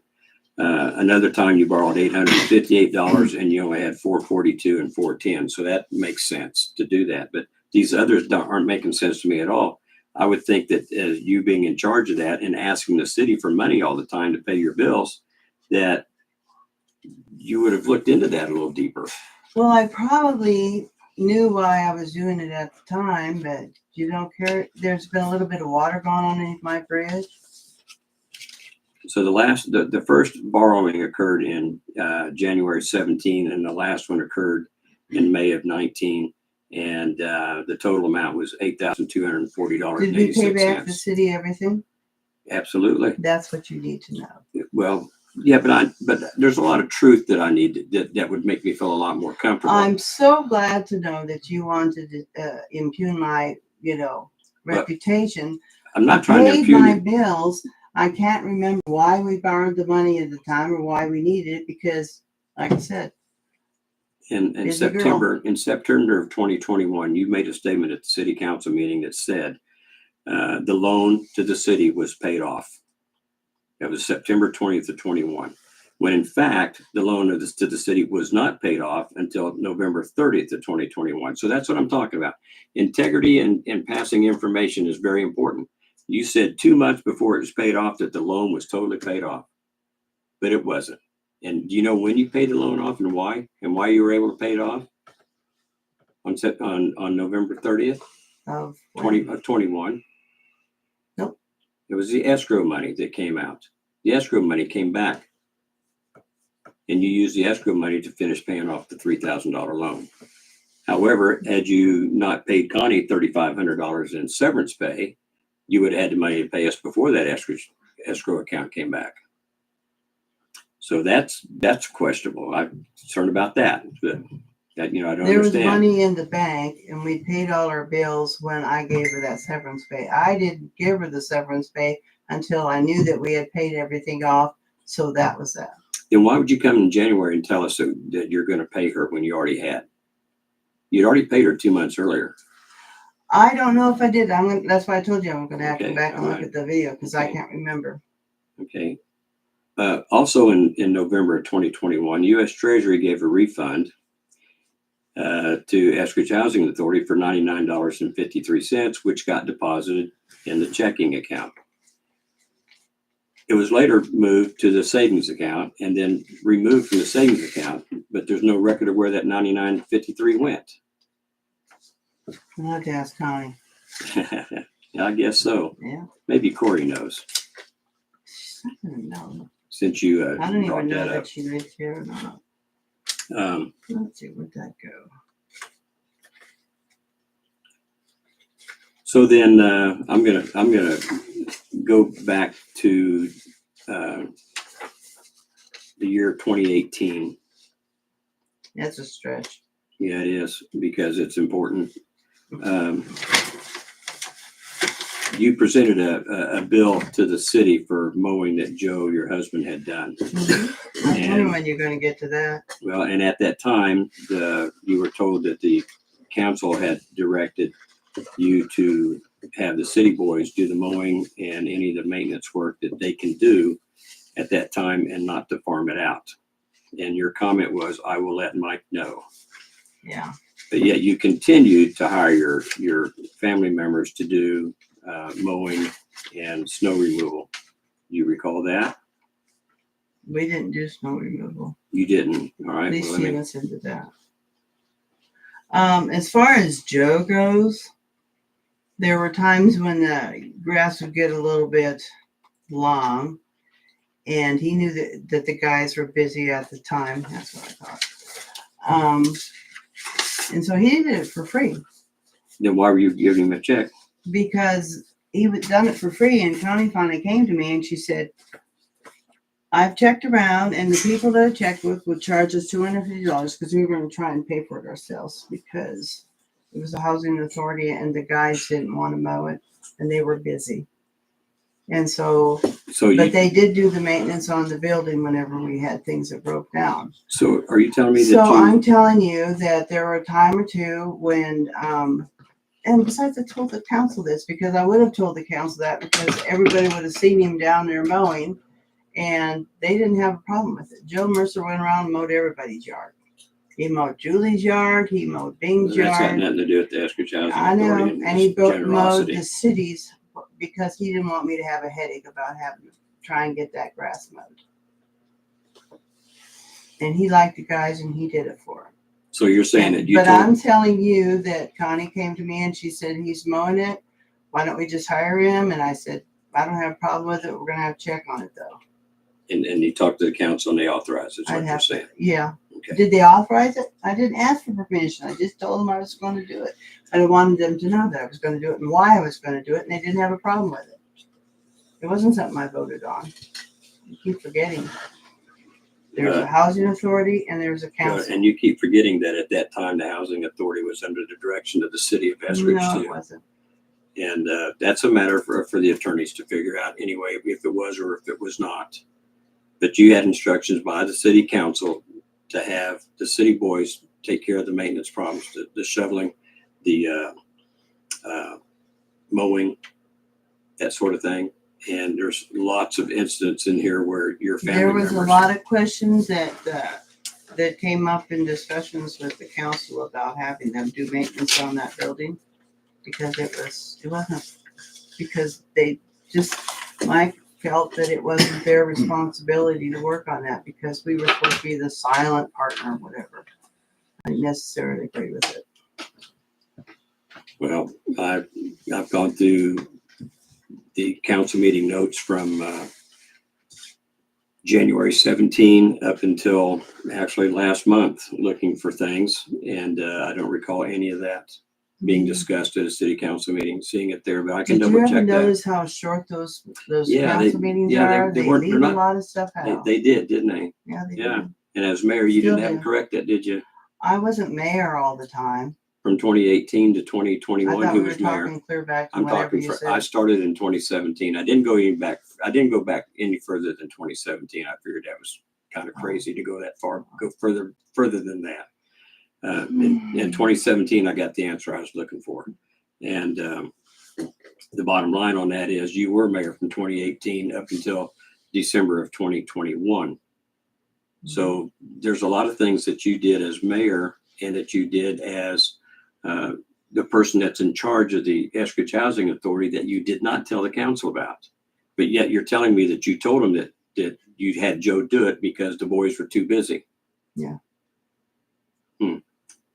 another time you borrowed $858 and you only had $442 and $410. So that makes sense to do that. But these others aren't making sense to me at all. I would think that as you being in charge of that and asking the city for money all the time to pay your bills, that you would have looked into that a little deeper. Well, I probably knew why I was doing it at the time, but you don't care. There's been a little bit of water gone underneath my bridge. So the first borrowing occurred in January 17, and the last one occurred in May of 19, and the total amount was $8,240.86. Did we pay back the city everything? Absolutely. That's what you need to know. Well, yeah, but there's a lot of truth that I need that would make me feel a lot more comfortable. I'm so glad to know that you wanted to impugn my, reputation. I'm not trying to Paid impugn my you. bills. I can't remember why we borrowed the money at the time or why we needed it because, like I said, In Busy girl. September of 2021, you made a statement at the city council meeting that said the loan to the city was paid off. That was September 20th of 21, when in fact the loan to the city was not paid off until November 30th of 2021. So that's what I'm talking about. Integrity and passing information is very important. You said 2 months before it was paid off that the loan was totally paid off, but it wasn't. And do you know when you paid the loan off and why you were able to pay it off? on November 30th, Of 21. Nope. It was the escrow money that came out. The escrow money came back. And you used the escrow money to finish paying off the $3,000 loan. However, had you not paid Connie $3,500 in severance pay, you would have had the money to pay us before that escrow account came back. So that's questionable. I'm concerned about that. But that, I don't There was understand. money in the bank and we paid all our bills when I gave her that severance pay. I didn't give her the severance pay until I knew that we had paid everything off. So that was that. Then why would you come in January and tell us that you're going to pay her when you already had? You'd already paid her 2 months earlier. I don't know if I did. That's why I told you I'm going to have to Okay, go back and look alright. at the video because I Okay. can't remember. Okay. Also in November of 2021, U.S. Treasury gave a refund to Eskridge Housing Authority for $99.53, which got deposited in the checking account. It was later moved to the savings account and then removed from the savings account, but there's no record of where that $99.53 went. I'll have to ask Connie. I guess so. Yeah. Maybe Corey knows, I don't know. since you I don't brought even know that that up. she lives here or not. Let's see, where'd that go? So then I'm gonna go back to the year 2018. That's a stretch. Yeah, it is, because it's important. You presented a bill to the city for mowing that Joe, your husband, had done. I was wondering when you're going to get to that. Well, and at that time, you were told that the council had directed you to have the city boys do the mowing and any of the maintenance work that they can do at that time and not to farm it out. And your comment was, I will let Mike know. Yeah. But yet you continued to hire your family members to do mowing and snow removal. You recall that? We didn't do snow removal. You didn't. All right. At least Well, she let me, listened to that. As far as Joe goes, there were times when the grass would get a little bit long, and he knew that the guys were busy at the time. That's what I thought. And so he did it for free then why were you giving him a check? because he was done it for free. And Connie finally came to me and she said, I've checked around, and the people that I checked with would charge us $250 because we were going to try and pay for it ourselves because it was a housing authority and the guys didn't want to mow it and they were busy. And so, So but they did do the maintenance on the building whenever we had things that broke down. So are you telling me that So you? I'm telling you that there were a time or two when, and besides, I told the council this because I would have told the council that because everybody would have seen him down there mowing. And they didn't have a problem with it. Joe Mercer went around and mowed everybody's yard. He mowed Julie's yard. He mowed Bing's That's got yard. nothing to do with the Eskridge Housing I know. Authority And he mowed generosity. the cities because he didn't want me to have a headache about having to try and get that grass mowed. And he liked the guys and he did it for them. So you're saying that you But told, I'm telling you that Connie came to me and she said, he's mowing it. Why don't we just hire him? And I said, I don't have a problem with it. We're going to have to check on it though. and you talked to the council and they authorized it, is what I'd you're have saying. Yeah. Okay. Did they authorize it? I didn't ask for permission. I just told them I was going to do it. But I wanted them to know that I was going to do it and why I was going to do it, and they didn't have a problem with it. It wasn't something I voted on. You keep forgetting. There's a housing authority and there's a council. And you keep forgetting that at that time, the housing authority was under the direction of the city of Eskridge No, it too. wasn't. And that's a matter for the attorneys to figure out anyway, if it was or if it was not. But you had instructions by the city council to have the city boys take care of the maintenance problems, the shoveling, the mowing, that sort of thing. And there's lots of incidents in here where your family There was members. a lot of questions that came up in discussions with the council about having them do maintenance on that building because it wasn't because they just Mike felt that it wasn't their responsibility to work on that because we were supposed to be the silent partner or whatever. I didn't necessarily agree with it. Well, I've gone through the council meeting notes from January 17 up until actually last month, looking for things, and I don't recall any of that being discussed at a city council meeting, seeing it there, but I can Did you double ever check that. notice how short those Yeah, council meetings yeah, are? they They weren't- leave they're a not- lot of stuff out. They did, didn't they? Yeah, they Yeah. did. And as mayor, you Still didn't have do. to correct that, did you? I wasn't mayor all the time. From 2018 to I 2021, thought who we were was mayor? talking clear back to I'm whenever talking you for, I said. started in 2017. I didn't go back any further than 2017. I figured that was kind of crazy to go that far, go further than that. In 2017, I got the answer I was looking for. And the bottom line on that is you were mayor from 2018 up until December of 2021. So there's a lot of things that you did as mayor and that you did as the person that's in charge of the Eskridge Housing Authority that you did not tell the council about. But yet you're telling me that you told them that you had Joe do it because the boys were too busy. Yeah.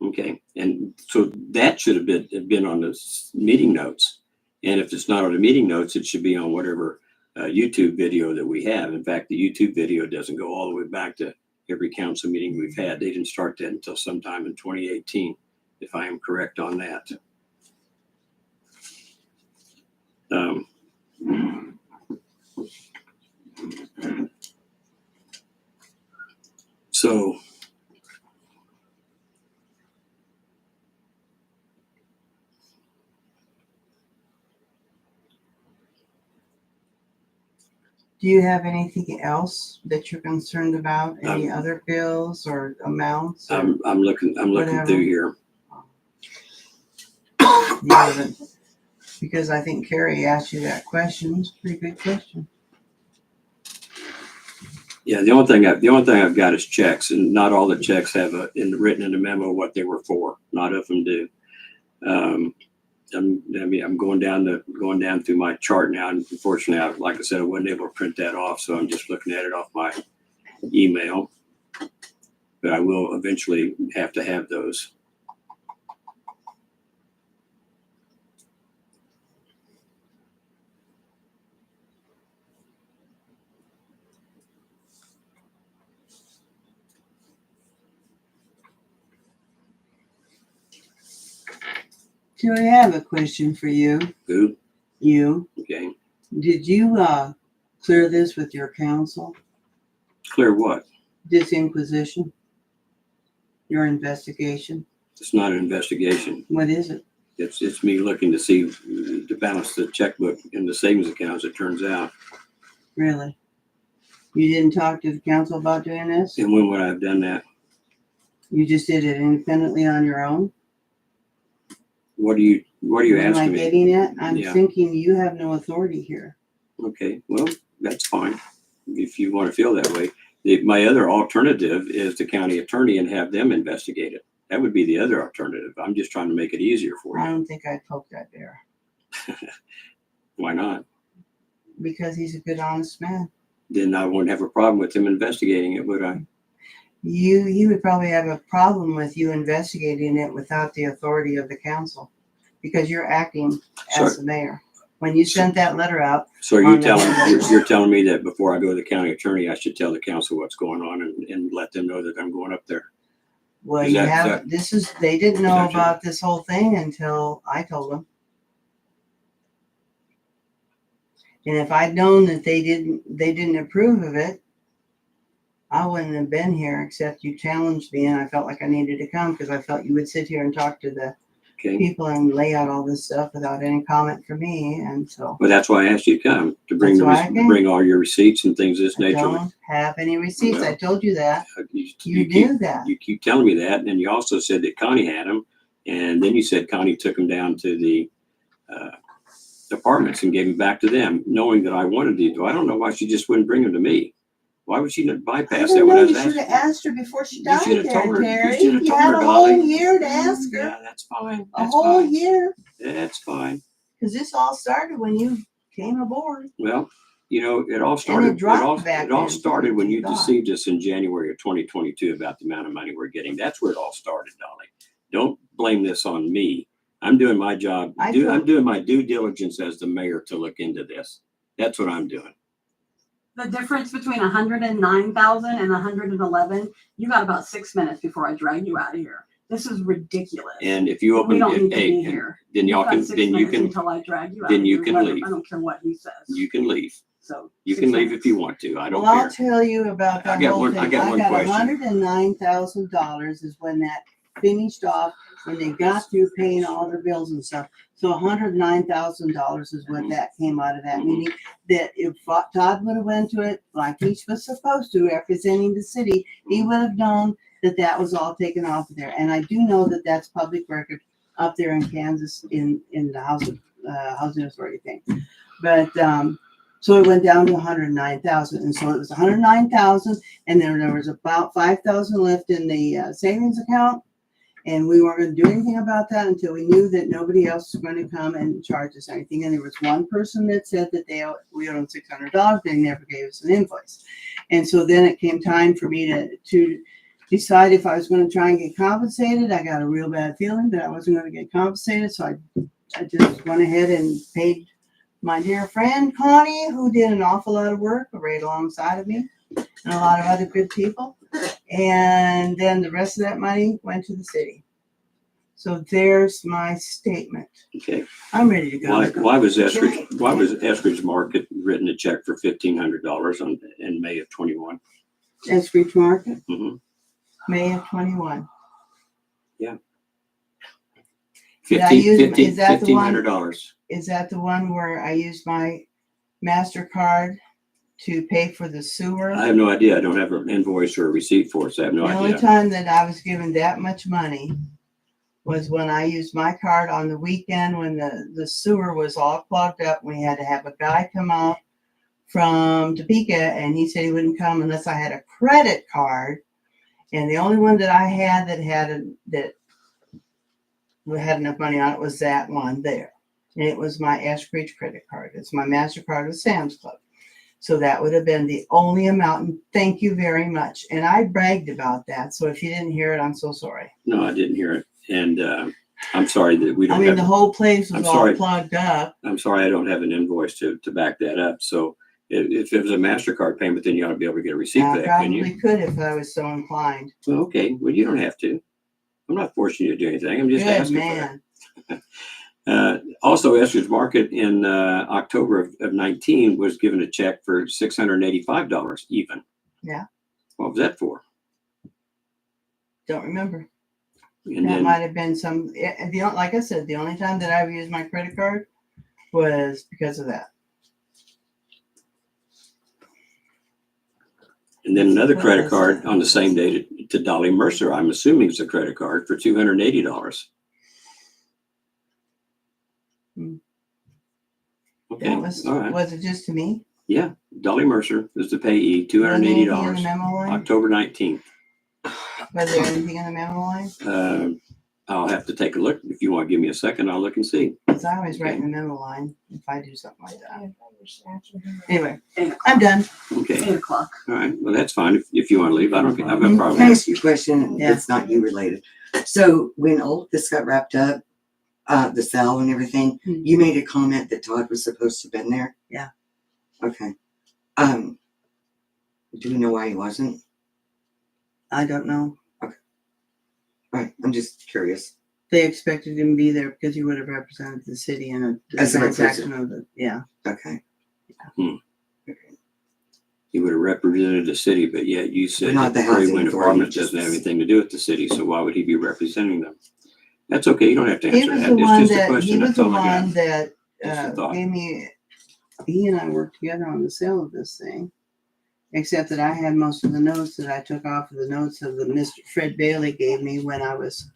Okay. And so that should have been on the meeting notes. And if it's not on the meeting notes, it should be on whatever YouTube video that we have. In fact, the YouTube video doesn't go all the way back to every council meeting we've had. They didn't start that until sometime in 2018, if I am correct on that. So Do you have anything else that you're concerned about? Any Um, other bills or amounts? Or I'm looking Whatever. through here. you haven't? Because I think Carrie asked you that question. It's a pretty good question. Yeah, the only thing I've got is checks, and not all the checks have written in the memo what they were for. Not of them do. I'm going down through my chart now, and unfortunately, like I said, I wasn't able to print that off, so I'm just looking at it off my email. But I will eventually have to have those. Joey, I have a question for you. Who? You, Okay. did you clear this with your counsel? Clear what? This inquisition? Your investigation? It's not an investigation. What is it? It's me looking to see to balance the checkbook in the savings account, as it turns out. Really? You didn't talk to the council about doing this? And when would I have done that? You just did it independently on your own? What are you Am I asking me? getting it? I'm Yeah. thinking you have no authority here. Okay, well, that's fine. If you want to feel that way. My other alternative is the county attorney and have them investigate it. That would be the other alternative. I'm just trying to make it easier for I you. don't think I'd poke that bear Why not? because he's a good, honest man. Then I wouldn't have a problem with him investigating it, would I? He would probably have a problem with you investigating it without the authority of the council because you're acting as So, the mayor. When you sent that letter out, so are you on the- you're telling me that before I go to the county attorney, I should tell the council what's going on and let them know that I'm going up there? well, Is you that- have, they didn't know that true? about this whole thing until I told them. And if I'd known that they didn't approve of it, I wouldn't have been here, except you challenged me and I felt like I needed to come because I felt you would sit here and talk to the Okay. people and lay out all this stuff without any comment from me. And so Well, that's why I asked you to come, to bring That's why I came. bring all your receipts and things of this I nature. don't have any receipts. I Well, told you that. You You keep knew that. you keep telling me that, and then you also said that Connie had them, and then you said Connie took them down to the departments and gave them back to them, knowing that I wanted these. I don't know why she just wouldn't bring them to me. Why would she not I bypass don't that when know. I was You should asking? have asked her before she You died should have there, told her- you Terry. should have You told had her, a whole Dolly. year to ask her. Yeah, that's fine. A That's whole fine. year. That's fine. Because this all started when you came aboard. Well, you know, it all started. dropped back It all then, started too, when you you thought. deceived us in January of 2022 about the amount of money we're getting. That's where it all started, Dolly. Don't blame this on me. I'm doing my job. I I'm told- doing my due diligence as the mayor to look into this. That's what I'm doing. The difference between 109,000 and 111, you got about 6 minutes before I drag you out of here. This is ridiculous. And if you We open, don't need to hey, be here. then y'all You've got can, 6 then you minutes can, until I drag you out. then of you here. can Let him- leave. I don't care what he says. you can leave. So You 6 can leave minutes. if you want to. I don't Well, I'll care. tell you about I that got whole one- thing. I got one question. $109,000 is when that finished off, when they got through paying all their bills and stuff. So $109,000 is what Mhm. that came out of that Mhm. meeting. That if Todd would have went to it like he was supposed to, representing the city, he would have known that that was all taken off of there. And I do know that that's public record up there in Kansas in the housing authority thing. But, so it went down to 109,000, and so it was 109,000, and then there was about 5,000 left in the savings account, and we weren't going to do anything about that until we knew that nobody else was going to come and charge us anything. And there was one person that said that we owed them $600. They never gave us an invoice, and so then it came time for me to decide if I was going to try and get compensated. I got a real bad feeling that I wasn't going to get compensated, so I just went ahead and paid my dear friend Connie, who did an awful lot of work right alongside of me, and a lot of other good people. And then the rest of that money went to the city. So there's my statement. Okay. I'm ready to go. Why was Eskridge Market written a check for $1,500 in May of 21? Eskridge Market, Mhm. May of 21. Yeah. Did I use- is that the one- $1,500. Is that the one where I used my MasterCard to pay for the sewer? I have no idea. I don't have an invoice or a receipt for it, so I have no The only idea. time that I was given that much money was when I used my card on the weekend when the sewer was all clogged up. We had to have a guy come out from Topeka, and he said he wouldn't come unless I had a credit card. And the only one that I had that had enough money on it was that one there. And it was my Eskridge credit card. It's my MasterCard with Sam's Club. So that would have been the only amount. And thank you very much. And I bragged about that. So if you didn't hear it, I'm so sorry. No, I didn't hear it. And I'm sorry that we I don't mean, the have, whole place was I'm all sorry. plugged up. I'm sorry I don't have an invoice to back that up. So if it was a MasterCard payment, then you ought to be able to get a receipt I for that, couldn't probably you? could if I was so inclined. Well, okay. Well, you don't have to. I'm not forcing you to do anything. I'm just Good asking for it. man. Also, Eskridge Market in October of 19 was given a check for $685 even. Yeah. What was that for? Don't remember. And That then, might have been like I said, the only time that I've used my credit card was because of that. and then another What credit was card that? on the same day to Dolly Mercer. I'm assuming it's a credit card for $280. Hmm. Okay. That was, All right. was it just to me? Yeah. Dolly Mercer is the payee, Wasn't anything in the $280, memo line? October 19th. Was there anything in the memo line? I'll have to take a look. If you want to give me a second, I'll look and see. Because I always write in the memo line if I do something like that. Anyway, I'm done. Okay. 8 o'clock. All right. Well, that's fine. If you want to leave, I don't have a Mhm. problem. Can I ask you a question? Yeah. It's not you related. So when all of this got wrapped up, the sale and everything, Hmm. you made a comment that Todd was supposed to have been there? Yeah. Okay. Do we know why he wasn't? I don't know. Right. I'm just curious. They expected him to be there because he would have represented the city in a As a transaction of the, yeah. Okay. He would have represented the city, but yet you said Not that the the Prairie housing Wind authority, Department just doesn't have the- anything to do with the city, so why would he be representing them? That's okay. You don't have to He answer was that. the one It's just a that, he question. was That's the all I got. one that Just a thought. gave me, he and I worked together on the sale of this thing. Except that I had most of the notes that I took off of the notes of the Mr. Fred Bailey gave me when I was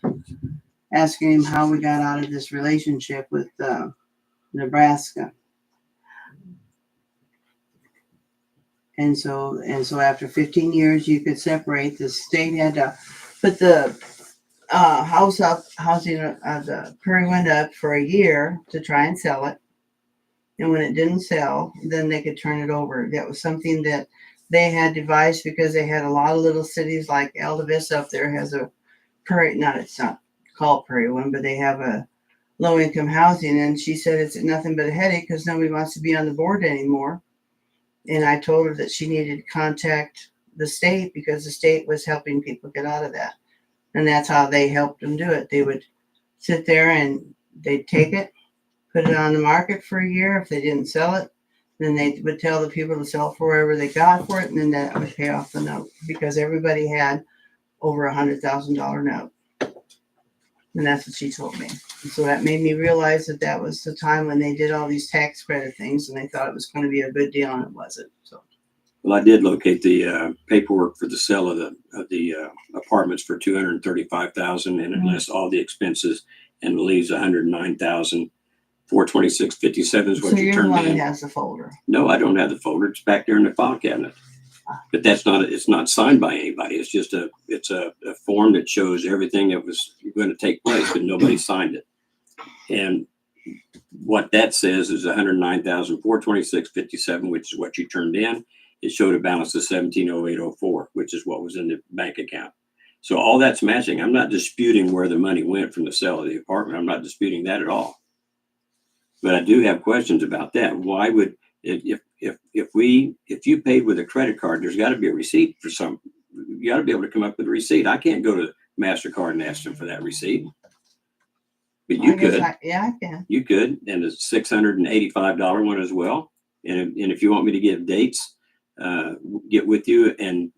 asking him how we got out of this relationship with Nebraska. And so after 15 years, you could separate. The state had to put the housing the Prairie Wind up for a year to try and sell it. And when it didn't sell, then they could turn it over. That was something that they had devised because they had a lot of little cities like Alta Vista up there has a prairie, it's not called Prairie Wind, but they have a low income housing. And she said it's nothing but a headache because nobody wants to be on the board anymore. And I told her that she needed to contact the state because the state was helping people get out of that. And that's how they helped them do it. They would sit there and they'd take it, put it on the market for a year. If they didn't sell it, then they would tell the people to sell for wherever they got for it, and then that would pay off the note because everybody had over $100,000 note. And that's what she told me. And so that made me realize that that was the time when they did all these tax credit things, and they thought it was going to be a good deal, and it wasn't. So. Well, I did locate the paperwork for the sale of the apartments for $235,000, and it lists all the expenses and it leaves $109,426.57 is what So you you're the turned one that in. has the folder. No, I don't have the folder. It's back there in the file cabinet. But that's not, it's not signed by anybody. It's just it's a form that shows everything that was going to take place, but nobody signed it. And what that says is $109,426.57, which is what you turned in. It showed a balance of $17,0804, which is what was in the bank account. So all that's matching. I'm not disputing where the money went from the sale of the apartment. I'm not disputing that at all. But I do have questions about that. Why would, if you paid with a credit card, there's got to be a receipt for some. You got to be able to come up with a receipt. I can't go to MasterCard and ask them for that receipt. But you could. Yeah, I can. You could, and the $685 one as well. And if you want me to give dates, get with you and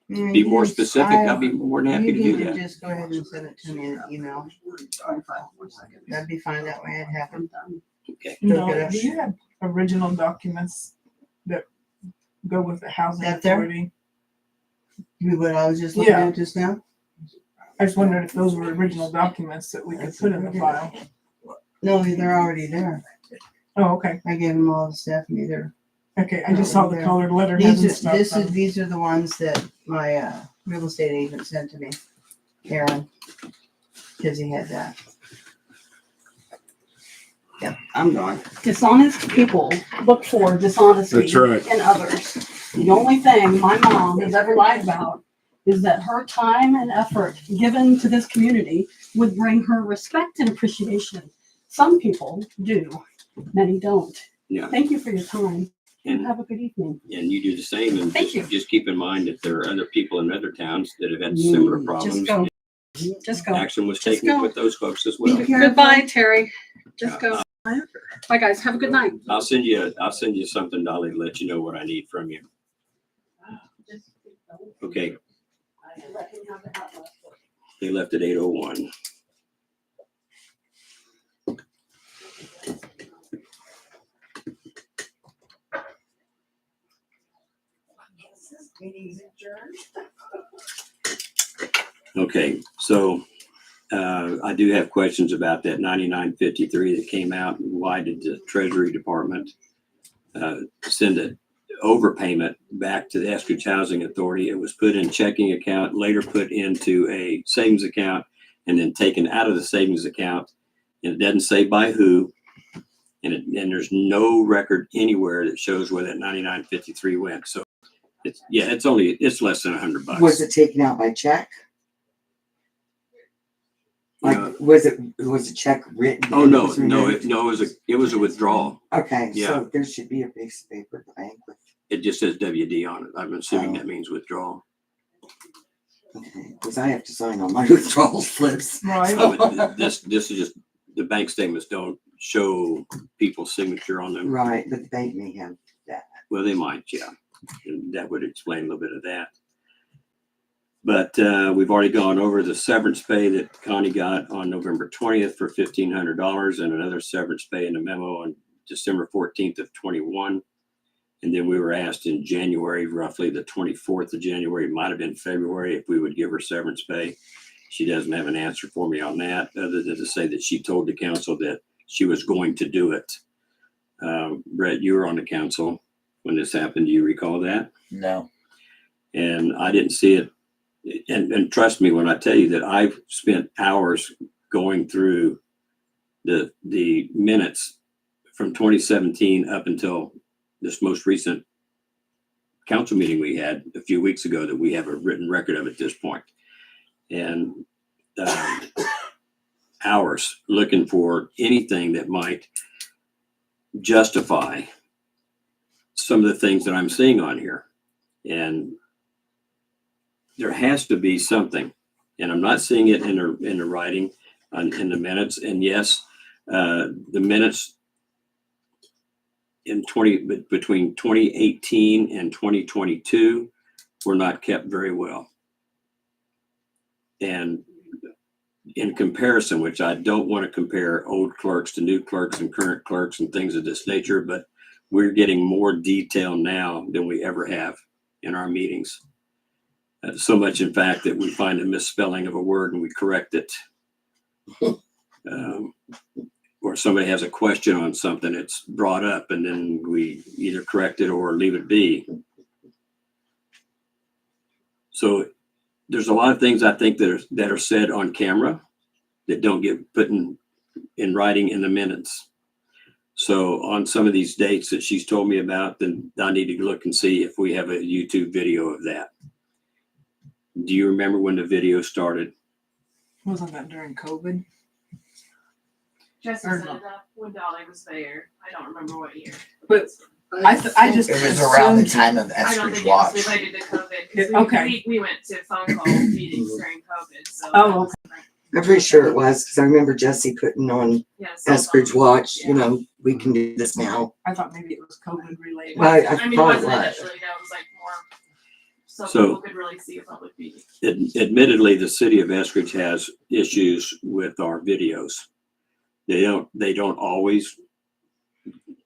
be more specific, I'll be more than happy to do that. Just go ahead and send it to me in an email. That'd be fine. That way I'd have it. Okay. No, Look at do you have original documents that go with the housing That there? authority? What I was just looking Yeah. at just now? I just wondered if those were original documents that we could put in the file. No, they're already there. Oh, okay. I gave them all to Stephanie. Okay, I just saw the colored letterhead and stuff. These are the ones that my real estate agent sent to me, Aaron, because he had that. Yep, I'm gone. Dishonest people look for dishonesty That's right. in others. The only thing my mom has ever lied about is that her time and effort given to this community would bring her respect and appreciation. Some people do, many don't. Yeah. Thank you for your time. And Have a good evening. you do the same. And Thank you. just keep in mind that there are other people in other towns that have had similar problems. Just go. Just go. Action was Just taken go. with those folks as well. Goodbye, Terry. Just go. Bye, guys. Have a good night. I'll send you something, Dolly, to let you know what I need from you. Okay. They left at 8:01. Okay, so I do have questions about that 9953 that came out. Why did the Treasury Department send an overpayment back to the Eskridge Housing Authority? It was put in checking account, later put into a savings account, and then taken out of the savings account. And it doesn't say by who, and there's no record anywhere that shows where that 9953 went. So it's less than $100. Was it taken out by check? Like, was a check written? Oh, and no, was no, removed? it was a withdrawal. Okay, Yeah. so there should be a piece of paper at the bank with, It just says WD on it. I'm assuming that means withdrawal. okay, because I have to sign all my withdrawal slips. Right. So this is just, the bank statements don't show people's signature on them. Right, but the bank may have that. Well, they might, yeah. And that would explain a little bit of that. But we've already gone over the severance pay that Connie got on November 20th for $1,500 and another severance pay in a memo on December 14th of 21. And then we were asked in January, roughly the 24th of January, might have been February, if we would give her severance pay. She doesn't have an answer for me on that, other than to say that she told the council that she was going to do it. Brett, you were on the council when this happened. Do you recall that? No. And I didn't see it. And trust me when I tell you that I've spent hours going through the minutes from 2017 up until this most recent council meeting we had a few weeks ago, that we have a written record of at this point. And hours looking for anything that might justify some of the things that I'm seeing on here. And there has to be something, and I'm not seeing it in the writing in the minutes. And yes, the minutes in between 2018 and 2022 were not kept very well. And in comparison, which I don't want to compare old clerks to new clerks and current clerks and things of this nature, but we're getting more detail now than we ever have in our meetings. So much, in fact, that we find a misspelling of a word and we correct it. Or somebody has a question on something, it's brought up, and then we either correct it or leave it be. So there's a lot of things I think that are said on camera that don't get put in writing in the minutes. So on some of these dates that she's told me about, then I need to look and see if we have a YouTube video of that. Do you remember when the video started? Wasn't that during COVID? Jesse Or set no. it up when Dolly was there. I don't remember what year. But I just It was around the assumed- time of I don't Eskridge think Watch. it was related to COVID. 'Cause Yeah, okay. We went to phone call meetings during COVID, so. Oh, that was different. I'm pretty sure it was, because I remember Jesse putting on Yeah, cell Eskridge phone. Watch, Yeah. you know, we can do this now. I thought maybe it was COVID related. I I mean, it thought it wasn't was. initially, that was like more, so So- people could really see a public meeting. Admittedly, the city of Eskridge has issues with our videos. They don't always,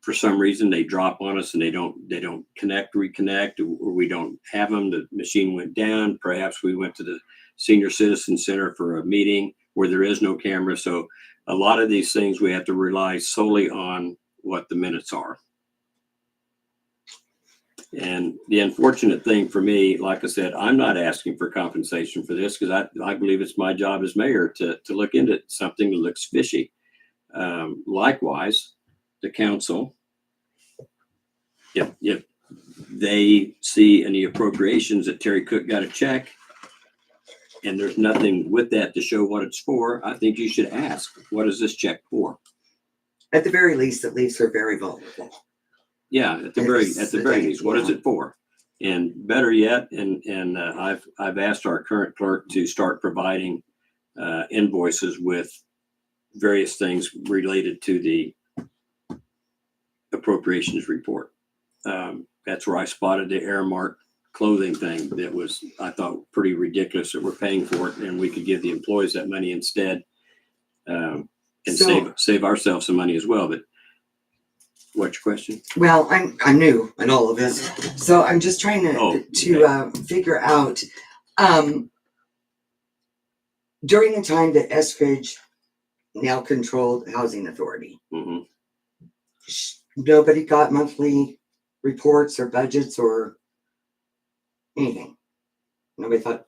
for some reason, they drop on us and they don't reconnect, or we don't have them. The machine went down. Perhaps we went to the Senior Citizen Center for a meeting where there is no camera. So a lot of these things we have to rely solely on what the minutes are. And the unfortunate thing for me, like I said, I'm not asking for compensation for this because I believe it's my job as mayor to look into something that looks fishy. Likewise, the council, if they see in the appropriations that Terry Cook got a check and there's nothing with that to show what it's for, I think you should ask, what is this check for? At the very least, it leaves her very vulnerable. Yeah, at the very least, what is it for? And better yet, and I've asked our current clerk to start providing invoices with various things related to the appropriations report. That's where I spotted the Airmark clothing thing that was, I thought, pretty ridiculous that we're paying for it and we could give the employees that money instead, and So- save ourselves some money as well. But what's your question? Well, I'm new in all of this, so I'm just trying to figure out, during the time that Eskridge now controlled Housing Authority, Mhm. nobody got monthly reports or budgets or anything. Nobody thought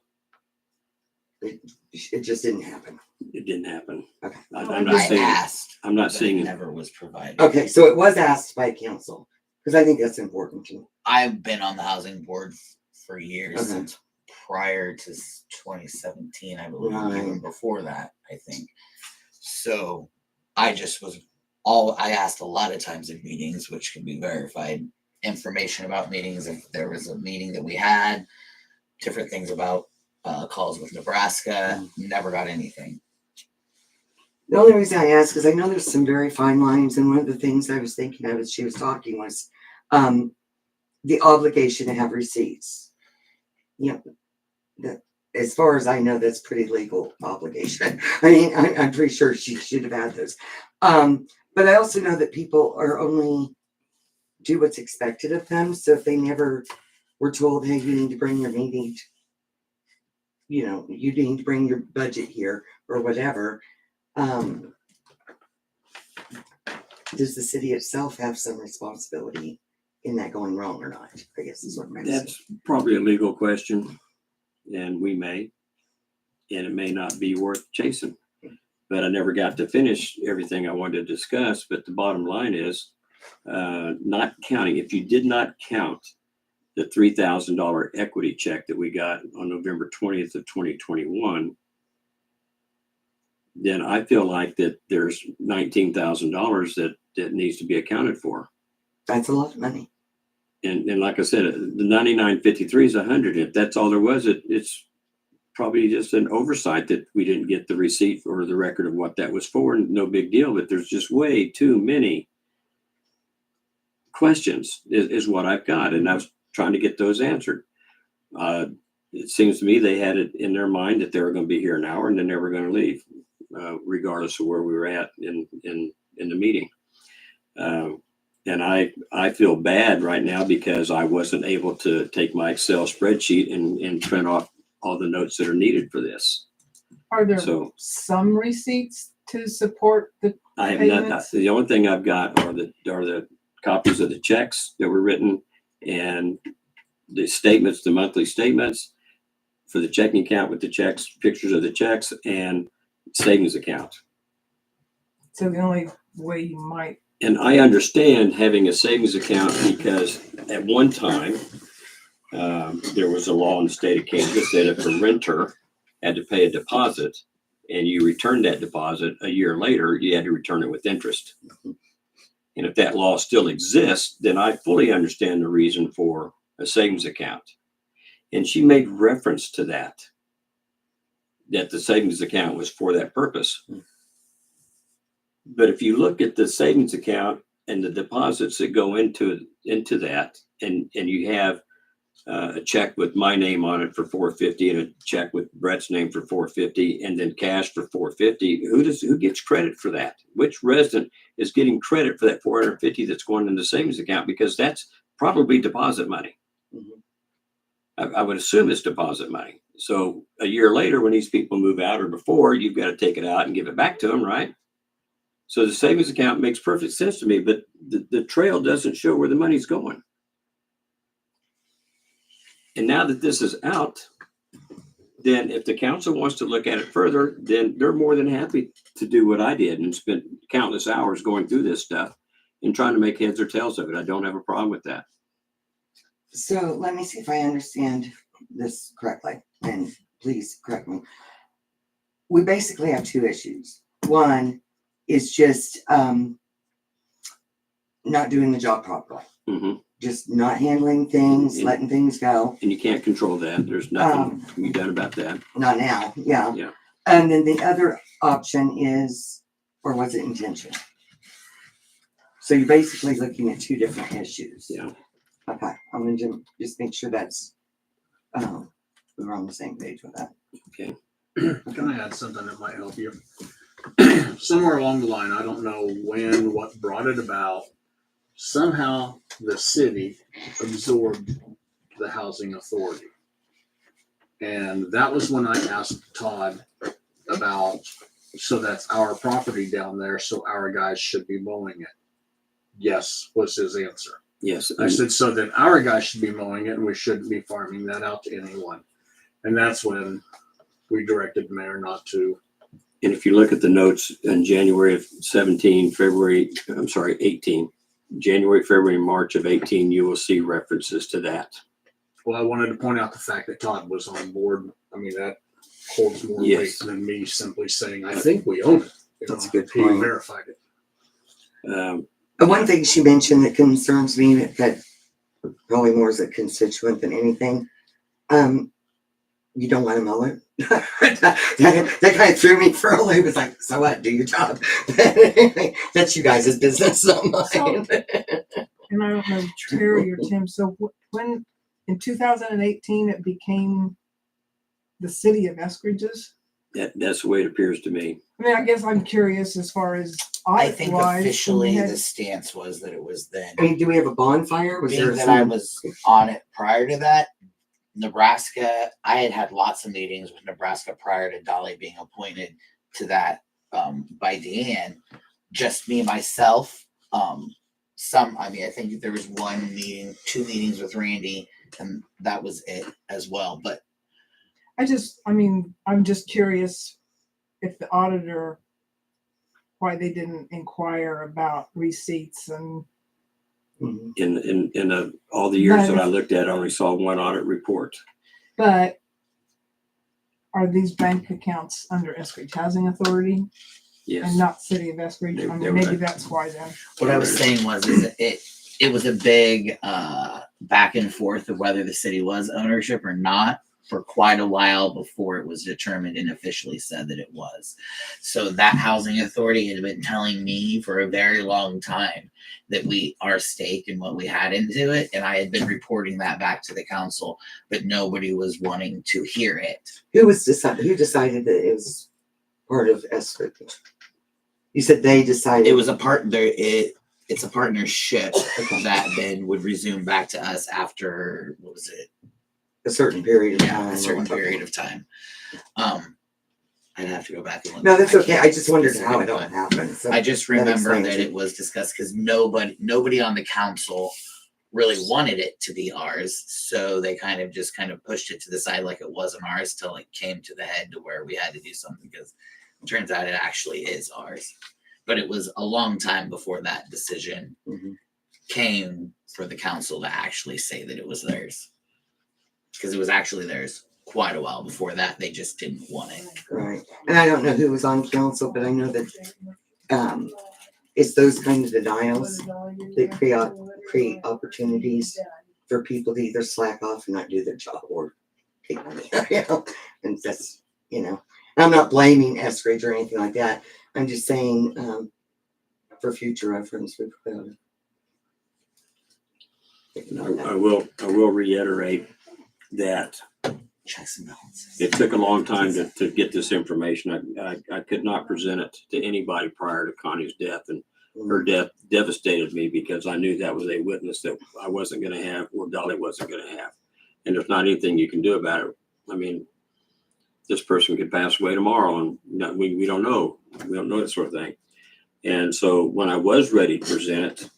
it just didn't happen. It didn't happen. Okay. I'm I not saying, asked. I'm not but saying it it. never was provided. Okay, so it was asked by council, because I think that's important too. I've been on the housing board for years, Okay. since prior to 2017, I believe, even Right. before that, I think. So I just I asked a lot of times in meetings, which can be verified, information about meetings, if there was a meeting that we had, different things about calls with Nebraska, never got anything. The only reason I ask is I know there's some very fine lines, and one of the things I was thinking of as she was talking was the obligation to have receipts. Yep. As far as I know, that's pretty legal obligation. I mean, I'm pretty sure she should have had those. But I also know that people are only do what's expected of them. So if they never were told, hey, you need to bring your meeting, you need to bring your budget here or whatever. Does the city itself have some responsibility in that going wrong or not? I guess is what I'm asking. That's probably a legal question, and and it may not be worth chasing. But I never got to finish everything I wanted to discuss. But the bottom line is, not counting, if you did not count the $3,000 equity check that we got on November 20th of 2021, then I feel like that there's $19,000 that needs to be accounted for. That's a lot of money. And like I said, the 9953 is 100. If that's all there was, it's probably just an oversight that we didn't get the receipt or the record of what that was for. No big deal, but there's just way too many questions is what I've got. And I was trying to get those answered. It seems to me they had it in their mind that they were going to be here an hour and then they were going to leave, regardless of where we were at in the meeting. And I feel bad right now because I wasn't able to take my Excel spreadsheet and print off all the notes that are needed for this. Are there So some receipts to support the I have not, payments? the only thing I've got are the copies of the checks that were written and the statements, the monthly statements for the checking account with the checks, pictures of the checks, and savings account. So the only way you might, And I understand having a savings account because at one time, there was a law in the state of Kansas that if a renter had to pay a deposit and you returned that deposit a year later, you had to return it with interest. And if that law still exists, then I fully understand the reason for a savings account. And she made reference to that the savings account was for that purpose. But if you look at the savings account and the deposits that go into that, and you have a check with my name on it for $450 and a check with Brett's name for $450 and then cash for $450, who gets credit for that? Which resident is getting credit for that $450 that's going in the savings account? Because that's probably deposit money. I would assume it's deposit money. So a year later, when these people move out or before, you've got to take it out and give it back to them, right? So the savings account makes perfect sense to me, but the trail doesn't show where the money's going. And now that this is out, then if the council wants to look at it further, then they're more than happy to do what I did and spent countless hours going through this stuff and trying to make heads or tails of it. I don't have a problem with that. So let me see if I understand this correctly, and please correct me. We basically have two issues. One is just not doing the job properly. Mm-hmm. Just not handling things, Yeah. letting things go. And you can't control that. There's nothing to be done about that. Not now, yeah. Yeah. And then the other option is, or was it intentional? So you're basically looking at two different issues. Yeah. Okay, I'm going to just make sure that's, we're on the same page with that. Okay. Can I add something that might help you? Somewhere along the line, I don't know when, what brought it about. Somehow the city absorbed the housing authority. And that was when I asked Todd about, so that's our property down there, so our guys should be mowing it. Yes, was his answer. Yes. I said, so then our guys should be mowing it and we shouldn't be farming that out to anyone. And that's when we directed the mayor not to. And if you look at the notes in January of 17, 18, January, February, March of 18, you will see references to that. Well, I wanted to point out the fact that Todd was on board. I mean, that holds more weight Yes. than me simply saying, I think we own it. You That's know, a good he point. verified it. One thing she mentioned that concerns me, that probably more as a constituent than anything, you don't want to mow it. that kind of threw me for a loop. It's like, so what? Do your job. That's you guys' business, not mine. and I don't know, Terry or Tim, so when, in 2018, it became the city of Eskridge's? That's the way it appears to me. I mean, I guess I'm curious as far as I audit think wise. officially the stance was that it was then. I mean, do we have a bonfire? Was Being there that I some? was on it prior to that, Nebraska, I had lots of meetings with Nebraska prior to Dolly being appointed to that by Deanne. Just me, myself. I think there was one meeting, 2 meetings with Randy, and that was it as well. But I'm just curious if the auditor, why they didn't inquire about receipts and. Mhm. In all the years that I looked at, I only saw one audit report. But are these bank accounts under Eskridge Housing Authority and Yes, not City of Eskridge? They- I they mean, were maybe right. that's why then. What I was saying was, is that it was a big back and forth of whether the city was ownership or not for quite a while before it was determined and officially said that it was. So that housing authority had been telling me for a very long time that our stake and what we had into it, and I had been reporting that back to the council, but nobody was wanting to hear it. Who decided that it was part of Eskridge? You said they decided. It was a part there. It's a partnership that then would resume back to us after, what was it? a certain period of Yeah, time. a certain period of time. I'd have to go back and look. No, that's okay. I just wondered It's how it okay, all but happened. So I just that remember explains that it. it was discussed because nobody on the council really wanted it to be ours. So they kind of pushed it to the side like it wasn't ours till it came to the head to where we had to do something, because it turns out it actually is ours. But it was a long time before that decision Mhm. came for the council to actually say that it was theirs. Because it was actually theirs quite a while before that. They just didn't want it. Right. And I don't know who was on council, but I know that it's those kind of denials that create opportunities for people to either slack off and not do their job or take money. You know, and that's, and I'm not blaming Eskridge or anything like that. I'm just saying for future reference, we put out I will reiterate that Checks and balances. it took a long time to get this information. I could not present it to anybody prior to Connie's death, and her death devastated me because I knew that was a witness that I wasn't going to have, or Dolly wasn't going to have. And there's not anything you can do about it. I mean, this person could pass away tomorrow, and we don't know. We don't know that sort of thing. And so when I was ready to present it,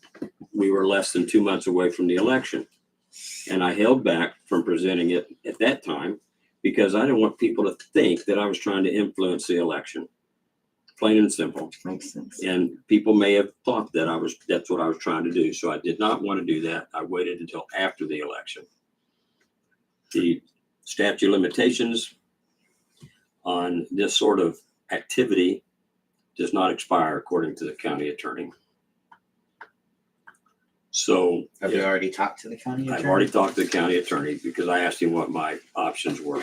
we were less than 2 months away from the election. And I held back from presenting it at that time because I didn't want people to think that I was trying to influence the election. Plain and simple. makes sense. And people may have thought that that's what I was trying to do. So I did not want to do that. I waited until after the election. The statute of limitations on this sort of activity does not expire according to the county attorney. So Have you already talked to the county attorney? I've already talked to the county attorney because I asked him what my options were.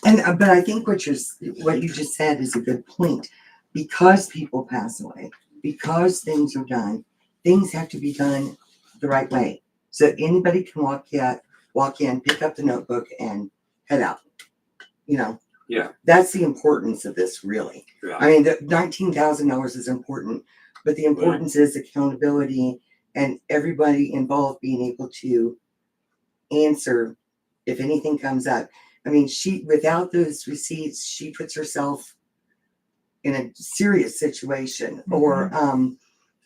And but I think what you just said is a good point. Because people pass away, because things are done, things have to be done the right way. So anybody can walk in, pick up the notebook, and head out. Yeah. That's the importance of this, really. Yeah. I mean, the $19,000 is important, but the importance is accountability and everybody involved being able to answer if anything comes up. I mean, without those receipts, she puts herself in a serious situation. Or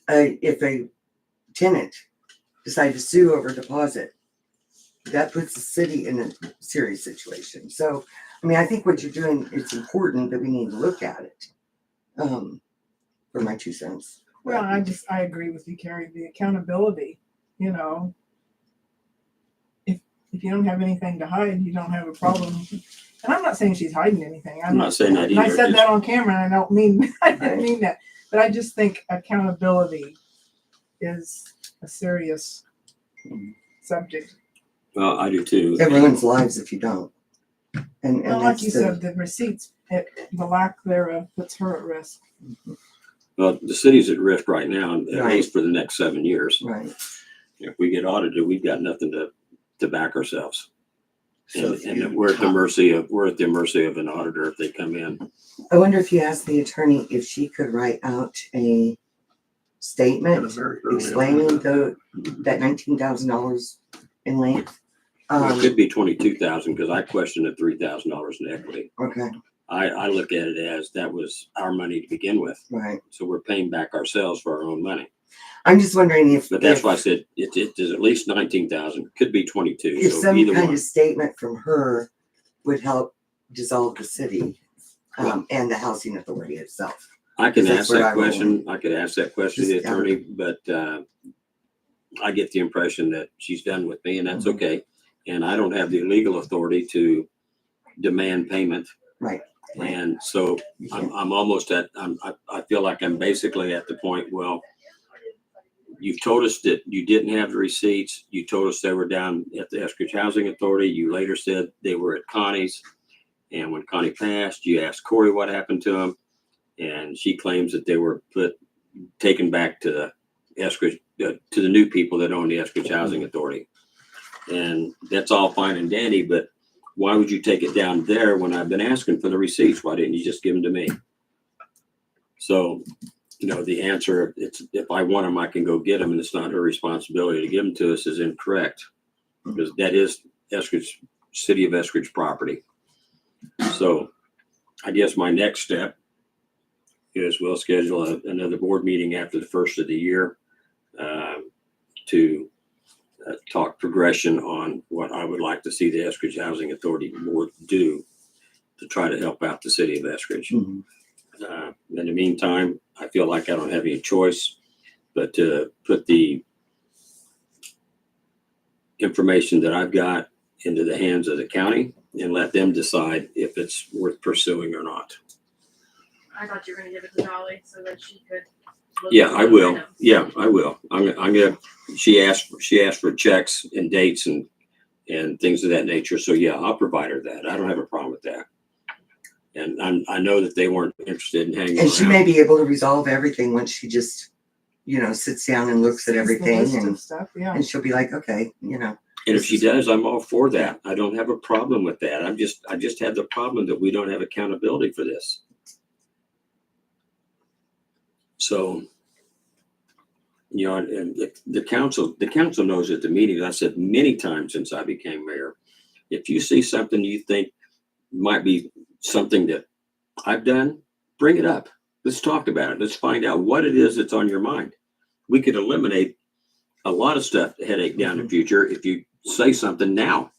if a tenant decides to sue over deposit, that puts the city in a serious situation. So, I mean, I think what you're doing, it's important that we need to look at it. For my 2 cents. Well, I agree with you, Carrie. The accountability, if you don't have anything to hide, you don't have a problem. And I'm not saying she's hiding anything. I'm not saying that And I either. said that on camera, and I didn't mean that. But I just think accountability is a serious subject. Well, I do too. It ruins lives if you don't. And Well, like that's you said, the receipts, the lack thereof puts her at risk. Well, the city's at risk right now, at Right. least for the next 7 years. right. If we get audited, we've got nothing to back ourselves. So And we're at the mercy of an auditor if they come in. I wonder if you asked the attorney if she could write out a statement explaining that $19,000 in length. Well, it could be 22,000 because I questioned the $3,000 in equity. Okay, I look at it as that was our money to begin with. right. So we're paying back ourselves for our own money. I'm just wondering if. But that's why I said it is at least 19,000, could be 22. If So some either kind one. of statement from her would help dissolve the city and the housing authority itself. I can That's ask where that I roll question. I could ask that question to the Just, yeah. attorney, but I get the impression that she's done with me, and that's Mhm. okay. And I don't have the legal authority to demand payment. Right. And so I'm almost at, I feel like I'm basically at the point, well, you've told us that you didn't have the receipts. You told us they were down at the Eskridge Housing Authority. You later said they were at Connie's. And when Connie passed, you asked Corey what happened to them. And she claims that they were taken back to the Eskridge, to the new people that own the Eskridge Housing Authority. And that's all fine and dandy, but why would you take it down there when I've been asking for the receipts? Why didn't you just give them to me? So, the answer, it's if I want them, I can go get them, and it's not her responsibility to give them to us, is incorrect, because that is Eskridge, City of Eskridge property. So I guess my next step is we'll schedule another board meeting after the first of the year to talk progression on what I would like to see the Eskridge Housing Authority Board do to try to help out the City of Eskridge. Mm-hmm. In the meantime, I feel like I don't have any choice but to put the information that I've got into the hands of the county and let them decide if it's worth pursuing or not. I thought you were gonna give it to Dolly so that she could. look Yeah, at I the will. items. Yeah, I will. I'm gonna. She asked for checks and dates and things of that nature. So yeah, I'll provide her that. I don't have a problem with that. And I know that they weren't interested in hanging And she around. may be able to resolve everything once she just, sits down and looks at Sees the everything, list of and stuff, yeah. she'll be like, okay, And if she does, I'm all for that. I don't have a problem with that. I just have the problem that we don't have accountability for this. So, and the council knows at the meeting, I said many times since I became mayor, if you see something you think might be something that I've done, bring it up. Let's talk about it. Let's find out what it is that's on your mind. We could eliminate a lot of stuff, headache down the future, if you say something now.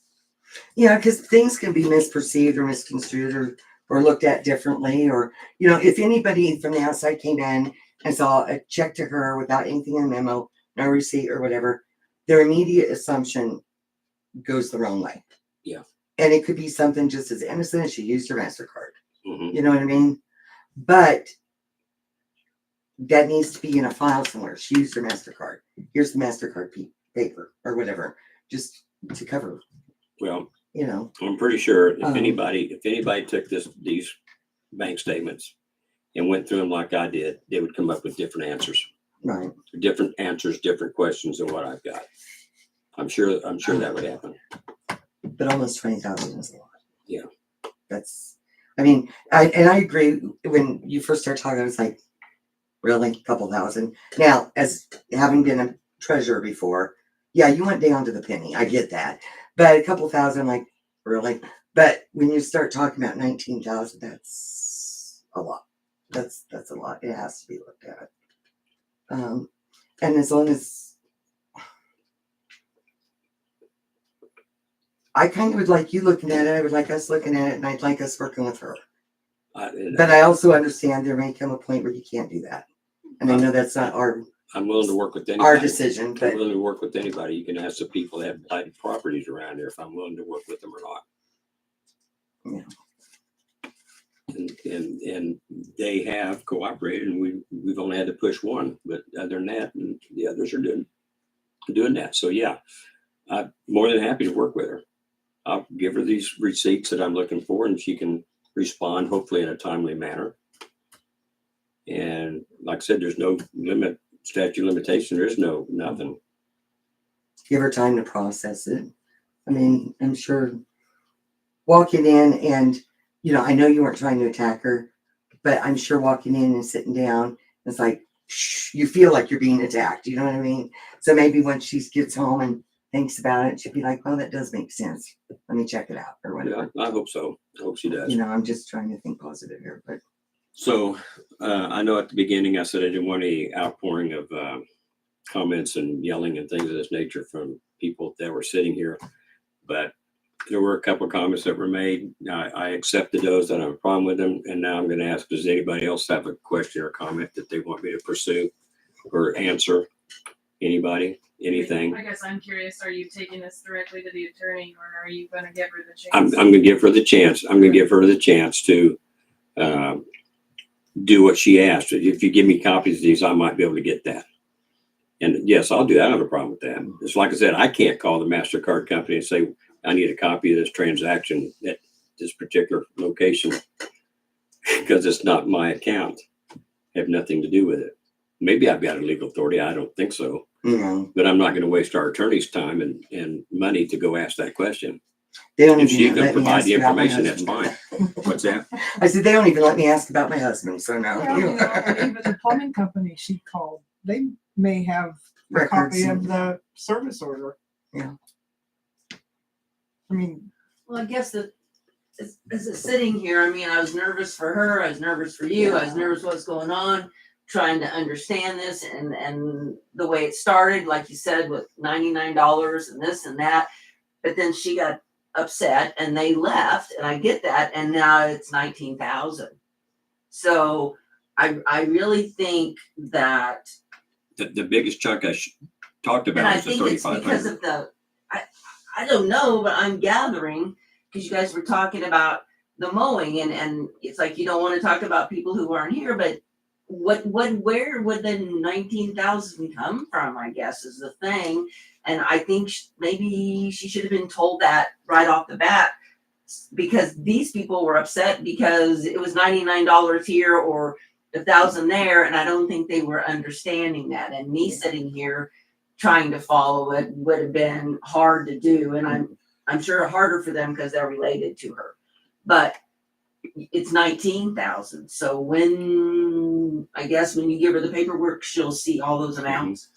Yeah, because things can be misperceived or misconstrued or looked at differently. Or, if anybody from the outside came in and saw a check to her without anything in the memo, no receipt or whatever, their immediate assumption goes the wrong way. Yeah. And it could be something just as innocent as she used her MasterCard. Mm-hmm. You know what I mean? But that needs to be in a file somewhere. She used her MasterCard. Here's the MasterCard paper or whatever, just to cover, Well, you know. I'm pretty sure if Um, anybody took these bank statements and went through them like I did, they would come up with different answers, Right. different questions than what I've got. I'm sure that would happen. But almost 20,000 is a lot. Yeah. I agree. When you first started talking, I was like, really? A couple thousand? Now, as having been a treasurer before, yeah, you went down to the penny. I get that. But a couple thousand, like, really? But when you start talking about 19,000, that's a lot. That's a lot. It has to be looked at. And as long as I kind of would like you looking at it, I would like us looking at it, and I'd like us working with her. But I also understand there may come a point where you can't do that. And I know that's not I'm willing to work with anybody. our decision, I'm but willing to work with anybody. You can ask the people that have blighted properties around here if I'm willing to work with them or not. Yeah. And they have cooperated, and we've only had to push one, but other than that, the others are doing that. So yeah, I'm more than happy to work with her. I'll give her these receipts that I'm looking for, and she can respond hopefully in a timely manner. And like I said, there's no statute of limitation. There's nothing. give her time to process it. I mean, I'm sure walking in and, I know you weren't trying to attack her, but I'm sure walking in and sitting down, it's like, you feel like you're being attacked. You know what I mean? So maybe when she gets home and thinks about it, she'll be like, well, that does make sense. Let me check it out or whatever. Yeah, I hope so. I hope she does. I'm just trying to think positive here, but So I know at the beginning I said I didn't want any outpouring of comments and yelling and things of this nature from people that were sitting here, but there were a couple of comments that were made. I accepted those. I don't have a problem with them. And now I'm going to ask, does anybody else have a question or comment that they want me to pursue or answer? Anybody? anything. I guess I'm curious, are you taking this directly to the attorney or are you gonna give her the I'm chance? gonna give her the chance. I'm gonna give her the chance to do what she asked. If you give me copies of these, I might be able to get that. And yes, I'll do that. I don't have a problem with that. It's like I said, I can't call the MasterCard company and say, I need a copy of this transaction at this particular location because it's not my account. I have nothing to do with it. Maybe I've got a legal authority. I don't think so. No, But I'm not going to waste our attorney's time and money to go ask that question. they don't If she's even going let to me provide ask the about my information, that's husband. fine. What's that? I said, they don't even let me ask about my husband, so no. Well, and even the plumbing company she called, they may have a Records copy and- of the service order. Yeah. I mean, Well, I guess that as it's sitting here, I mean, I was nervous for her, I was nervous for you, I was nervous what's going on, trying to understand this and the way it started, like you said, with $99 and this and that. But then she got upset and they left, and I get that, and now it's 19,000. So I really think that, The biggest chunk I talked and about I was the think it's because 3,500. of I don't know, but I'm gathering, because you guys were talking about the mowing, and it's like you don't want to talk about people who aren't here, but where would the 19,000 come from, I guess, is the thing. And I think maybe she should have been told that right off the bat, because these people were upset because it was $99 here or 1,000 there, and I don't think they were understanding that. And me sitting here trying to follow it would have been hard to do, and I'm sure harder for them because they're related to her. But it's 19,000. So when you give her the paperwork, she'll see all those amounts.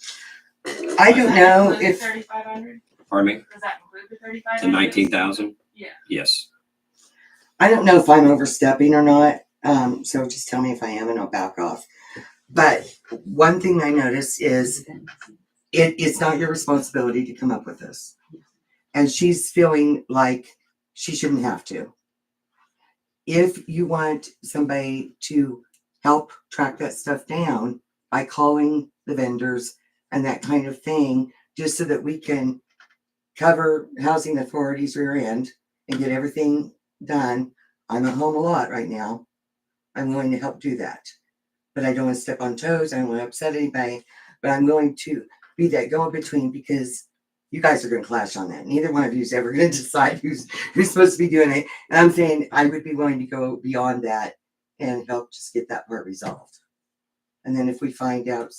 I don't know if, 3,500? Pardon me? Does that include the 3,500? The 19,000? Yeah. Yes. I don't know if I'm overstepping or not. So just tell me if I am and I'll back off. But one thing I noticed is it's not your responsibility to come up with this. And she's feeling like she shouldn't have to. If you want somebody to help track that stuff down by calling the vendors and that kind of thing, just so that we can cover housing authority's rear end and get everything done. I'm at home a lot right now. I'm willing to help do that. But I don't want to step on toes. I don't want to upset anybody. But I'm willing to be that go-between, because you guys are going to clash on that. Neither one of you is ever going to decide who's supposed to be doing it. And I'm saying I would be willing to go beyond that and help just get that part resolved. And then if we find out,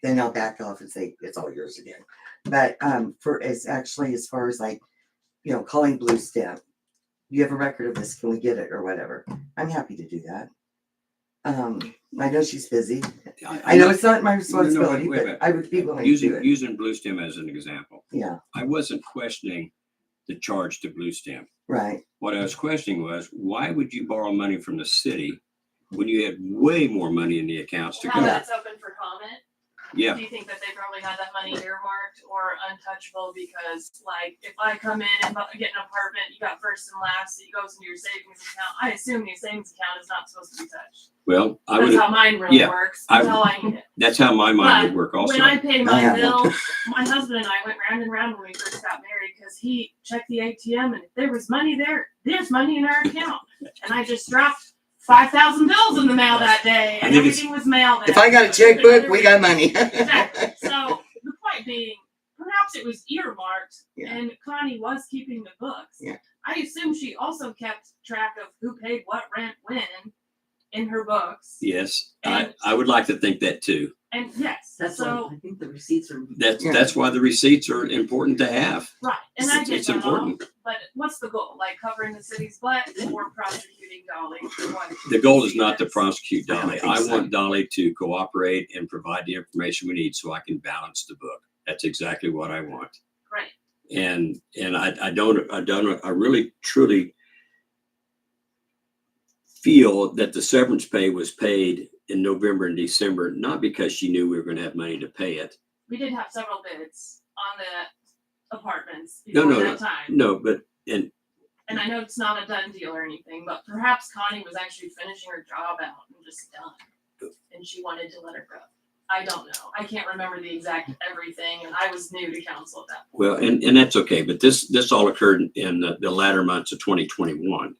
then I'll back off and say it's all yours again. But as far as like, calling Blue Stem, you have a record of this, can we get it or whatever? I'm happy to do that. I know she's busy. I know it's not my responsibility, wait a but minute. I would be willing to do it. Using Blue Stem as an example, Yeah, I wasn't questioning the charge to Blue Stem. right. What I was questioning was, why would you borrow money from the city when you had way more money in the accounts to Now go? that it's open for comment, Yeah, do you think that they probably had that money earmarked or untouchable? Because like, if I come in and get an apartment, you got first and last, it goes into your savings account. I assume your savings account is not supposed to be touched. well, I That's would. how mine really yeah, works I- until I need it. That's how my mind would work also. When I pay I my have bill, one. my husband and I went round and round when we first got married because he checked the ATM, and if there was money there, there's money in our account. And I just dropped 5,000 bills in the mail that day, I and think it's- everything was mailed. If I got a checkbook, we got money. Exactly. So the point being, perhaps it was earmarked, Yeah. and Connie was keeping the books. Yeah. I assume she also kept track of who paid what rent when in her books. Yes, And- I would like to think that too. And yes, That's so why I think the receipts are. That's why the receipts are important to have. right, and I It's, get it's that all. important. But what's the goal? Like covering the city's butt or prosecuting Dolly? for what The goal is she not to does? prosecute I don't Dolly. think I so. want Dolly to cooperate and provide the information we need so I can balance the book. That's exactly what I want. Right. And I really truly feel that the severance pay was paid in November and December, not because she knew we were going to have money to pay it. We did have several bids on the apartments No, before no, that time. No, but and And I know it's not a done deal or anything, but perhaps Connie was actually finishing her job out and just done. And she wanted to let her go. I don't know. I can't remember the exact everything, and I was new to council at that point. Well, and that's okay, but this all occurred in the latter months of 2021.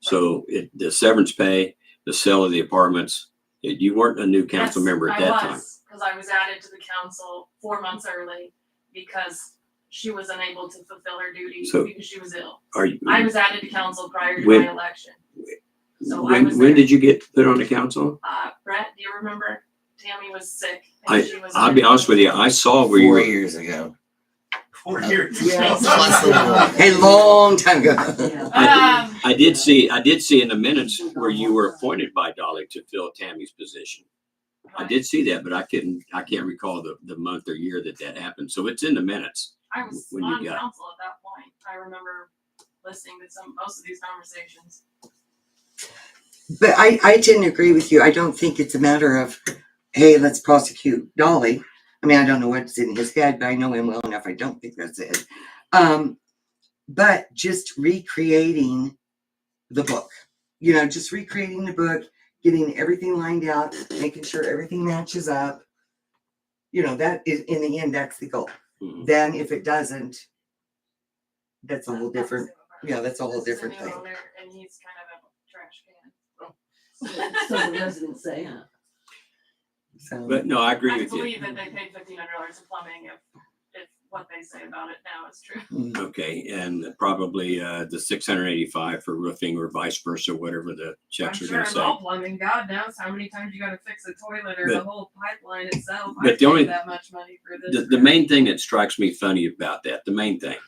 So the severance pay, the sale of the apartments, you weren't a new council Yes, member at that time. because I was added to the council 4 months early because she was unable to fulfill her duties So- because she was ill. Are you, I was added to council prior to When- my election. So I was when there. did you get put on the council? Brett, do you remember? Tammy was sick. And she was I'll be honest with you, I saw where you 4 were. years ago. 4 years. Yeah. Plus the little- A long time ago. Yeah. I did see in the minutes where you were appointed by Dolly to fill Tammy's position. I did see that, but I can't recall the month or year that happened. So it's in the minutes. I was when you on got- council at that point. I remember listening to most of these conversations. But I tend to agree with you. I don't think it's a matter of, hey, let's prosecute Dolly. I mean, I don't know what's in his head, but I know him well enough. I don't think that's it. But just recreating the book, just recreating the book, getting everything lined out, making sure everything matches up. That is, in the end, that's the goal. Mhm. Then if it doesn't, that's a whole That's different, that's a whole This is different new thing. owner, and he's kind of a trash can. So the residents say, huh? So, But no, I agree I with you. believe that they paid $1,500 for plumbing if what they say about it now is true. Okay, and probably the 685 for roofing or vice versa, whatever the I'm checks are sure gonna it's say. all plumbing. God knows how many times you gotta fix a toilet or the But- whole pipeline itself. but I the only- paid that much money for this. The main thing that strikes me funny about that, the main thing,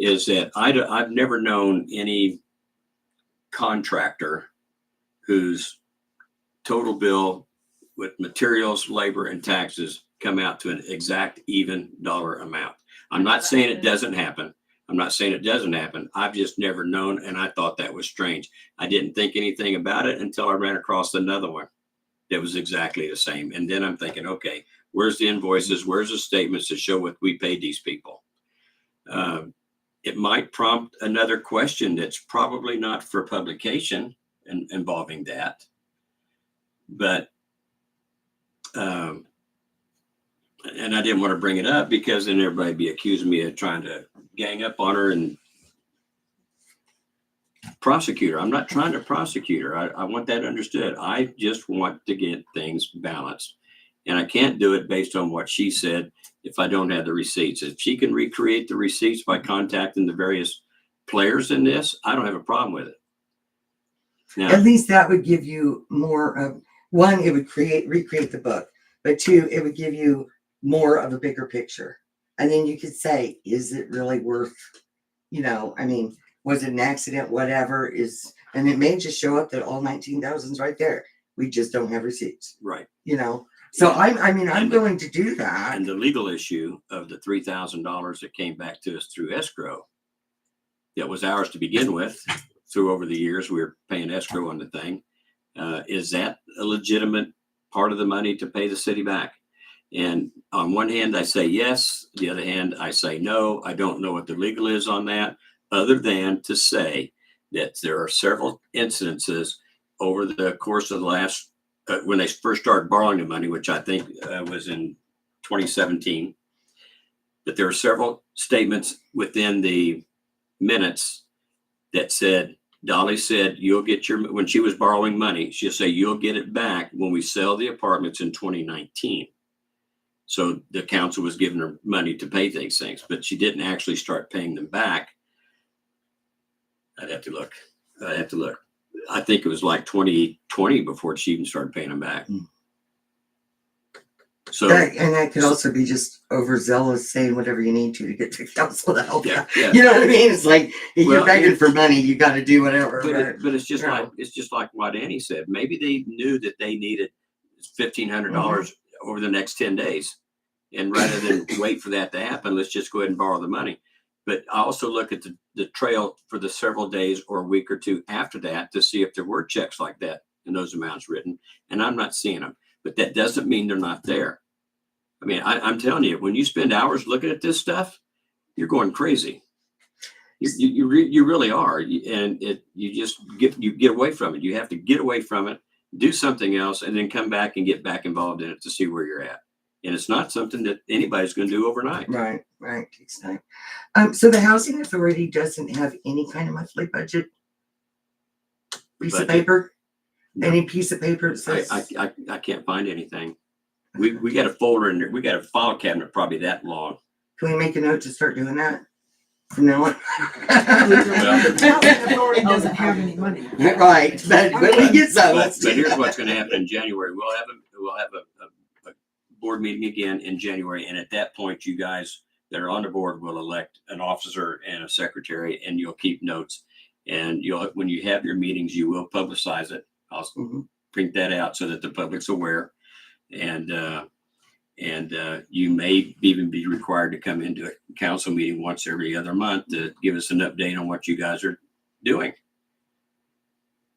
is that I've never known any contractor whose total bill with materials, labor, and taxes come out to an exact even dollar amount. I'm not saying it doesn't happen. I've just never known, and I thought that was strange. I didn't think anything about it until I ran across another one that was exactly the same. And then I'm thinking, okay, where's the invoices? Where's the statements to show what we paid these people? It might prompt another question that's probably not for publication and involving that. But, and I didn't want to bring it up because then everybody be accusing me of trying to gang up on her and prosecute her. I'm not trying to prosecute her. I want that understood. I just want to get things balanced. And I can't do it based on what she said if I don't have the receipts. If she can recreate the receipts by contacting the various players in this, I don't have a problem with it. Now, at least that would give you more of, one, it would recreate the book, but two, it would give you more of a bigger picture. And then you could say, is it really worth, I mean, was it an accident, whatever and it may just show up that all 19,000's right there. We just don't have receipts, right. So I'm willing to do that. And the legal issue of the $3,000 that came back to us through escrow, that was ours to begin with. Through over the years, we were paying escrow on the thing. Is that a legitimate part of the money to pay the city back? And on one hand, I say yes. The other hand, I say no. I don't know what the legal is on that, other than to say that there are several incidences over the course of the last, when they first started borrowing the money, which I think was in 2017, that there are several statements within the minutes that said, Dolly said, you'll get when she was borrowing money, she'll say, you'll get it back when we sell the apartments in 2019. So the council was giving her money to pay these things, but she didn't actually start paying them back. I'd have to look. I think it was like 2020 before she even started paying them back. So That could also be just overzealous saying whatever you need to get the council to help yeah, you. yeah. You know what I mean? It's like, if Well, you're begging for money, you got to do whatever. But it's just you know. like what Annie said. Maybe they knew that they needed $1,500 over the next 10 days, and rather than wait for that to happen, let's just go ahead and borrow the money. But I also look at the trail for the several days or a week or two after that to see if there were checks like that and those amounts written, and I'm not seeing them. But that doesn't mean they're not there. I mean, I'm telling you, when you spend hours looking at this stuff, you're going crazy. You really are, and you get away from it. You have to get away from it, do something else, and then come back and get back involved in it to see where you're at. And it's not something that anybody's going to do overnight. Right, right, takes time. So the housing authority doesn't have any kind of monthly budget? Piece of Budget? paper? No. Any piece of paper that says? I can't find anything. We got a folder in there. We got a file cabinet probably that long. Can we make a note to start doing that from now on? The housing authority doesn't have any money. Right, but when we get some, But let's do here's that. what's going to happen in January. We'll have a board meeting again in January, and at that point, you guys that are on the board will elect an officer and a secretary, and you'll keep notes. And when you have your meetings, you will publicize it. I'll Mhm. print that out so that the public's aware. And you may even be required to come into a council meeting once every other month to give us an update on what you guys are doing.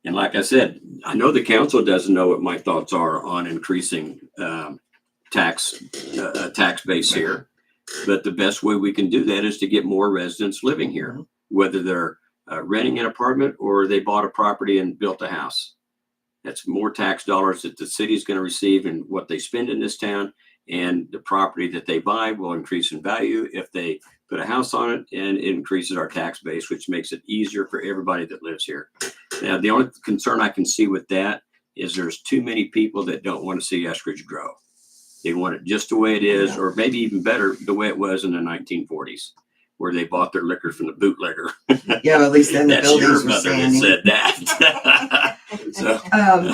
And like I said, I know the council doesn't know what my thoughts are on increasing tax base here, but the best way we can do that is to get more residents living here, whether they're renting an apartment or they bought a property and built a house. That's more tax dollars that the city's going to receive and what they spend in this town, and the property that they buy will increase in value if they put a house on it, and it increases our tax base, which makes it easier for everybody that lives here. Now, the only concern I can see with that is there's too many people that don't want to see Eskridge grow. They want it just the way it is, or maybe even better, the way it was in the 1940s, where they bought their liquor from the bootlegger. Yeah, at least then the That's your buildings were mother that standing. said that. So,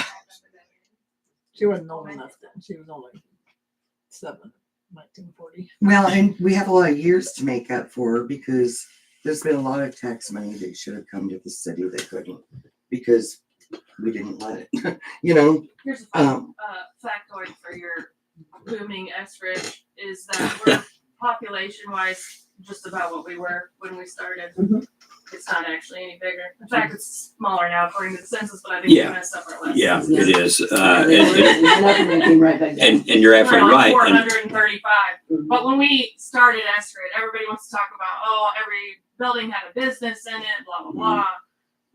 She wasn't old enough then. She was only 1940. Well, and we have a lot of years to make up for because there's been a lot of tax money that should have come to the city that couldn't because we didn't let it. You know, Here's a fun factoid for your booming Eskridge is that we're population wise just about what we were when we started. Mhm. It's not actually any bigger. In fact, it's smaller now according to the census, but I think Yeah. we messed up our list. yeah, it is. Nothing came right back down. And you're absolutely We're on right. And 435. But when we started Eskridge, everybody wants to talk about, oh, every building had a business in it, blah, blah, blah.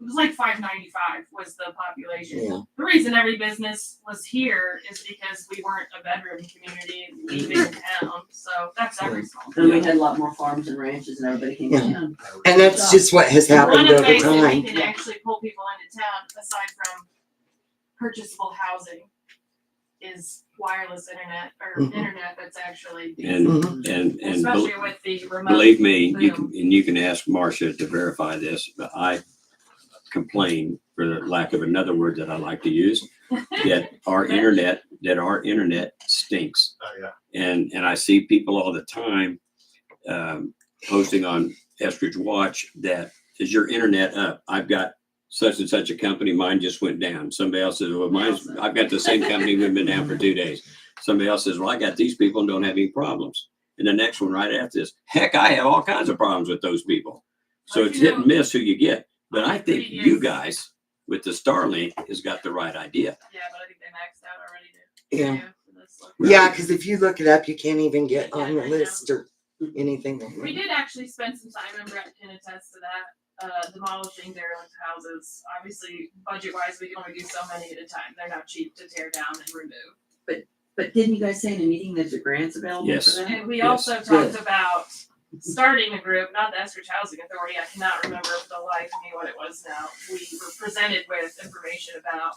It was like 595 was the population. Yeah. The reason every business was here is because we weren't a bedroom community leaving town. So that's every small And we town. had a lot more farms and ranches and everybody came to town. and that's just what has One happened of the over ways that we time. can actually pull people into town, aside from purchasable housing, is wireless internet or Mhm. internet that's actually and Mhm. and especially with the remote. believe me, boom. you can ask Marcia to verify this, but I complain, for the lack of another word that I like to use, that our internet stinks. Oh, yeah. And I see people all the time posting on Eskridge Watch that, is your internet up? I've got such and such a company, mine just went down. Somebody else says, well, I've got the same company, we've been down for 2 days. Somebody else says, well, I got these people and don't have any problems. And the next one right after this, heck, I have all kinds of problems with those people. So But it's you hit know- and miss who you get. But I think Previous- you guys with the Starlink has got the right idea. Yeah, but I think they maxed out already. Yeah. For this look. Yeah, because if you look it up, you can't even get on the Yeah, I list or anything. We did actually spend some time, and Brett can attest to that, demolishing derelict houses. Obviously, budget-wise, we can only do so many at a time. They're not cheap to tear down and remove. But didn't you guys say in a meeting there's a grants available for Yes. that? And we Yes. also talked about starting a group, not the Eskridge Housing Authority. I cannot remember for the life of me what it was now. We were presented with information about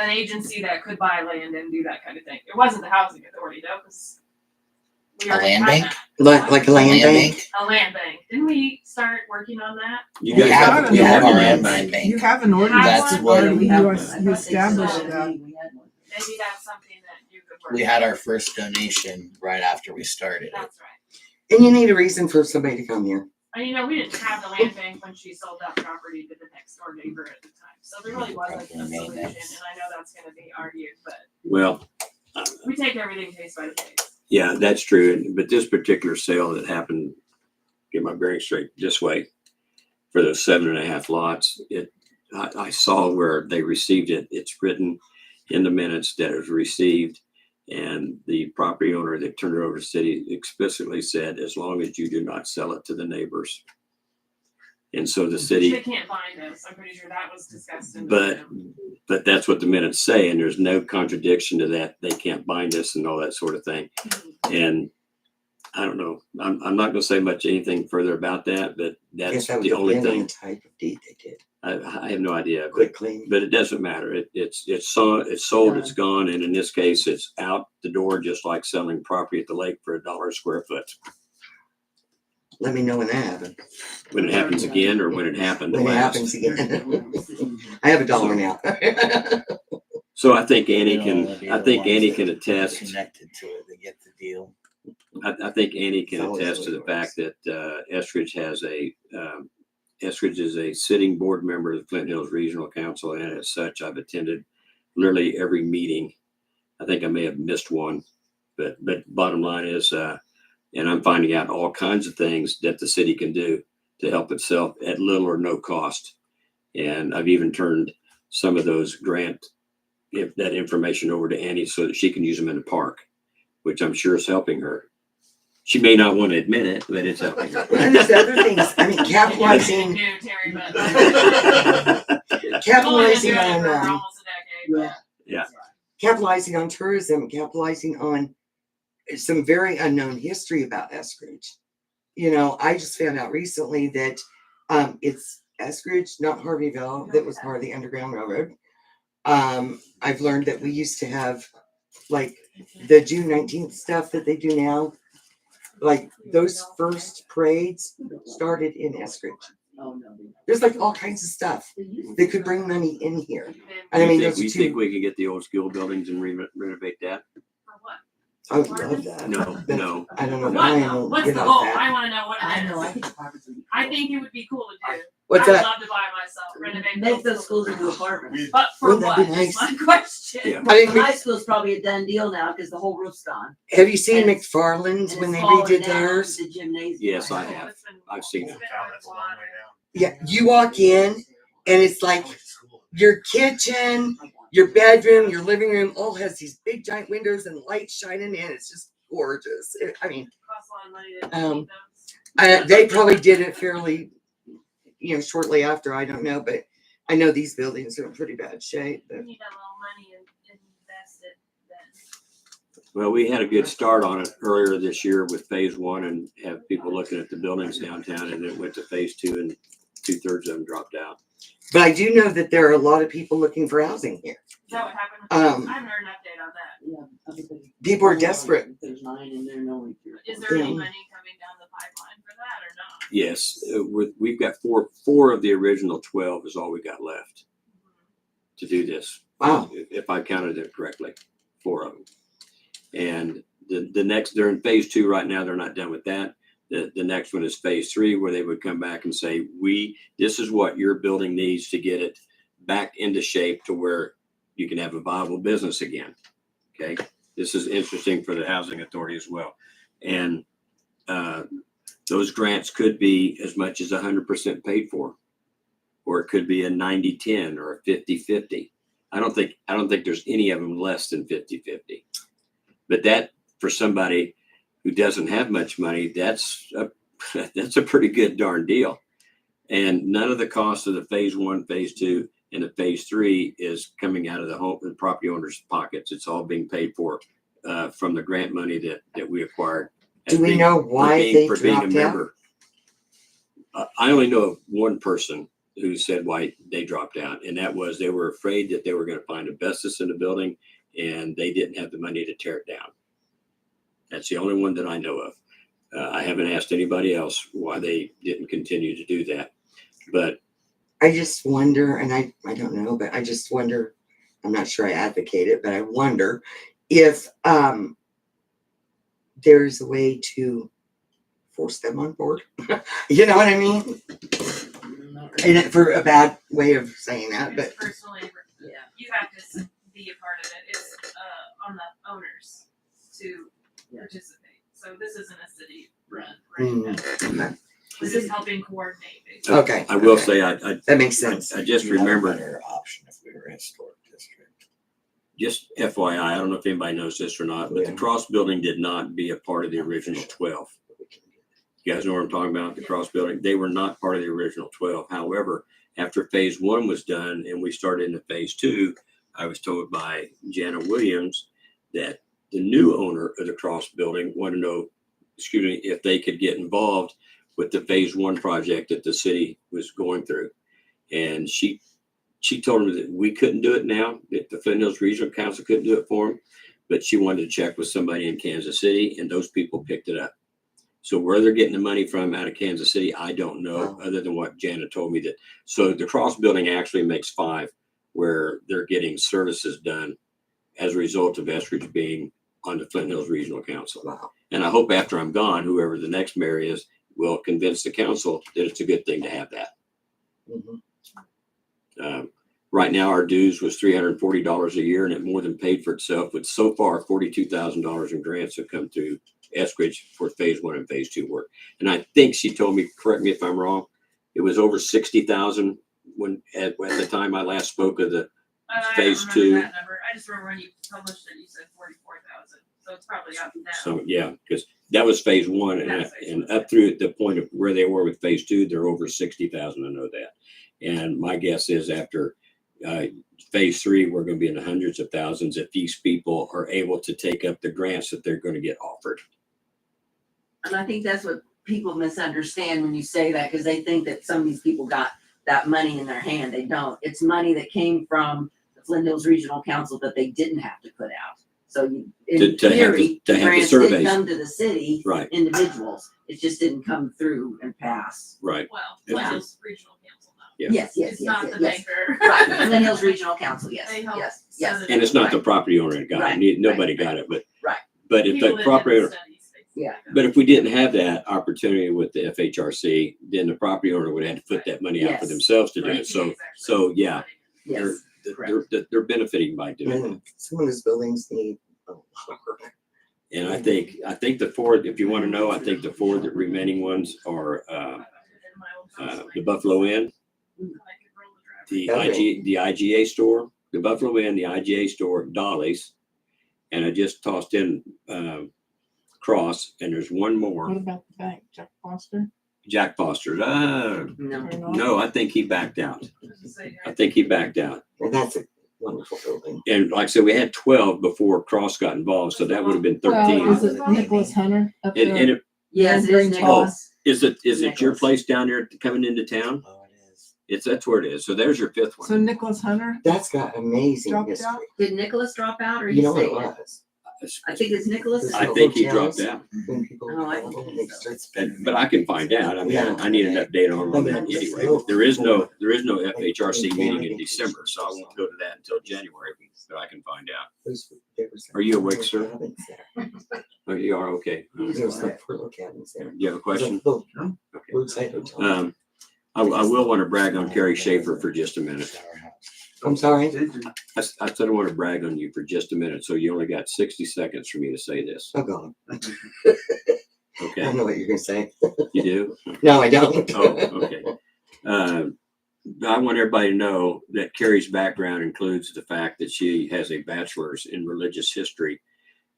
an agency that could buy land and do that kind of thing. It wasn't the Housing Authority though, because we A already land had bank? that. Like a land bank. A land bank. Didn't we start working on that? You We guys have- have, we you have have a our land own bank. bank. You have an ordinance. That's one? what- Or We have one. you I thought they established said that. we had one. Maybe that's something that you could work. We had our first donation right after we started it. That's right. And you need a reason for somebody to come here. And we didn't have the land bank when she sold that property to the next door neighbor at the time. So there really wasn't a Property solution, maintenance. and I know that's gonna be argued, but Well, we take everything case by case. yeah, that's true. But this particular sale that happened, get my bearings straight, this way, for those 7.5 lots, I saw where they received it. It's written in the minutes that it was received. And the property owner that turned it over to the city explicitly said, as long as you do not sell it to the neighbors. And so the They city, can't bind us. I'm pretty sure that was discussed in but that's what the minutes say, and there's no contradiction to that. They can't bind us and all that sort of thing. And I don't know. I'm not going to say much anything further about that, but Guess that's that was the only depending on thing. the type of deed they did. I have no idea, but Quickly. it doesn't matter. It's sold, it's gone, and in this case, it's out the door, just like selling property at the lake for $1 a square foot. Let me know when that happens. When it happens again, or when it happened When it last. happens again. I have $1 now. So I think Annie can attest. Connected to it, they get the deal. I think Annie can It's always attest to the the way it fact that Eskridge has Eskridge is a sitting board member of the Flint Hills Regional Council, and as such, I've attended literally every meeting. I think I may have missed one, but bottom line is, and I'm finding out all kinds of things that the city can do to help itself at little or no cost. And I've even turned some of those that information over to Annie so that she can use them in the park, which I'm sure is helping her. She may not want to admit it, but it's helping her. And there's other things. I mean, capitalizing, New, Terry, but we've only been capitalizing doing it for on, almost a decade. Yeah. capitalizing on tourism, capitalizing on some very unknown history about Eskridge. You know, I just found out recently that it's Eskridge, not Harveyville, that was part of the Underground Railroad. I've learned that we used to have like the June 19th stuff that they do now. Like those first parades started in Eskridge. There's like all kinds of stuff that could bring money in here. And I mean, those we two, think we can get the old school buildings and renovate that? For what? I would love that. No, But no. I don't know For why what I though? won't What's get the off goal? that. I wanna know what I it know, I is. think the apartments would be. I think it would be cool to do. What's I would that? love to buy myself, renovate. Make those schools into apartments. But for Wouldn't that what be is nice? my question. Yeah. I think High school's probably a done deal now because the whole roof's gone. have you seen And- McFarland's And when it's they falling redid down theirs? The gymnasium. Yes, I Oh, have. it's been- I've seen it's it. been That's a long way Yeah, you walk in and it's like down. your kitchen, your bedroom, your living room all has these big giant windows and lights shining in. It's just gorgeous. I mean, Costs a lot of money to Um, keep those. they probably did it fairly, shortly after. I don't know, but I know these buildings are in pretty bad shape. You But need a little money and invest it then. Well, we had a good start on it earlier this year with phase 1 and have people looking at the buildings downtown, and then it went to phase 2 and 2/3 of them dropped out. I do know that there are a lot of people looking for housing here. Is that what happened? Um, I haven't heard an update on that. People are desperate. Is there any Yeah. money coming down the pipeline for that or not? Yes, we've got four of the original 12 is all we got left to do this. Wow. If I counted it correctly, 4 of them. And the next, they're in phase 2 right now. They're not done with that. The next one is phase 3, where they would come back and say, this is what your building needs to get it back into shape to where you can have a viable business again. Okay. This is interesting for the housing authority as well. And those grants could be as much as 100% paid for, or it could be a 90-10 or a 50-50. I don't think there's any of them less than 50-50. But that, for somebody who doesn't have much money, that's a pretty good darn deal. And none of the cost of the phase 1, phase 2, and the phase 3 is coming out of the property owner's pockets. It's all being paid for from the grant money that we acquired. Do we know why they for being a dropped out? member? I only know of one person who said why they dropped out, and that was they were afraid that they were going to find asbestos in the building, and they didn't have the money to tear it down. That's the only one that I know of. I haven't asked anybody else why they didn't continue to do that. But I just wonder, and I don't know, but I just wonder, I'm not sure I advocate it, but I wonder if there's a way to force them on board. You know what I mean? And for a bad way of saying that, but It's personally, yeah, you have to be a part of it. It's on the owners to participate. So this isn't a city run, right? This is helping coordinate. Basically. okay. I will okay. say, That makes sense. I just We'd have a remembered, better option if we were a historic district. just FYI, I don't know if anybody knows this or not, but the Cross Building did not be a part of the original 12. You guys know what I'm talking about, the cross building. They were not part of the original 12. However, after phase 1 was done and we started into phase 2, I was told by Jana Williams that the new owner of the cross building wanted to know, if they could get involved with the phase 1 project that the city was going through. And she told me that we couldn't do it now, that the Flint Hills Regional Council couldn't do it for them, but she wanted to check with somebody in Kansas City, and those people picked it up. So where they're getting the money from out of Kansas City, I don't know, other than what Jana told me that. So the cross building actually makes 5, where they're getting services done as a result of Eskridge being on the Flint Hills Regional Council. Wow. And I hope after I'm gone, whoever the next mayor is will convince the council that it's a good thing to have that. Mm-hmm. Right now, our dues was $340 a year, and it more than paid for itself. With so far, $42,000 in grants have come through Eskridge for phase 1 and phase 2 work. And I think she told me, correct me if I'm wrong, it was over 60,000 when at the time I last spoke of the phase I don't 2. remember that number. I just remember when you published it, you said 44,000. So it's probably up now. So yeah, because that was phase 1, and up through the point of where they were with phase 2, they're over 60,000. I know that. And my guess is after phase 3, we're going to be in the hundreds of thousands if these people are able to take up the grants that they're going to get offered. And I think that's what people misunderstand when you say that, because they think that some of these people got that money in their hand. They don't. It's money that came from the Flint Hills Regional Council that they didn't have to put out. So in theory, to have the grants did surveys. come to the city, Right. individuals. It just didn't come through and pass. Right. Well, Yeah. Flint Hills Regional Council now. Yeah. Yes, yes, It's yes, not yes, the yes. banker. Right, Flint Hills Regional Council, yes, They help yes, set yes. it And it's not the Right. property owner that got Right, it. Nobody right, got it, but right. But if People the that did property the owner, studies, Yeah. but if we didn't have that opportunity with the FHRC, then the property owner would have to put that money out for Yes. themselves to do Right. it. So yeah, Yes, they're benefiting by doing that. And some of those buildings need a lot of work. And I think the 4, if you want to know, I think the 4 the remaining ones are the Buffalo Inn, the IGA store, the Buffalo Inn, the IGA store, Dolly's, and I just tossed in Cross, and there's one What more, about the bank, Jack Foster? Jack Foster's. no. Or not? No, I think he backed out. I think he backed out. And that's a wonderful building. And like I said, we had 12 before Cross got involved, so that would have been 13. Well, is it Nicholas Hunter up And, there? and it, Yes, it is Green Nicholas. is it your Nicholas. place down there coming into town? Oh, it is. That's where it is. So there's your 5th one. So Nicholas Hunter? That's got amazing Dropped history. out? Did Nicholas drop out or You know what stayed? it was? I think it's Nicholas. I think he dropped out. When people Oh, I call think them, they so. start But I can find out. I mean, Yeah. I need an update on that anyway. There is no FHRC meeting in December, so I won't go to that until January, but I can find out. Are you awake, sir? Cabins there. Oh, you are? Okay. There's like 4 little cabins there. You have a question? There's a little Okay. roadside hotel. I will want to brag on Carrie Schaefer for just a minute. I'm sorry. I said I want to brag on you for just a minute, so you only got 60 seconds for me to say this. Oh, God. I Okay, don't know what you're going to say. you do? No, I don't. Oh, okay. I want everybody to know that Carrie's background includes the fact that she has a bachelor's in religious history.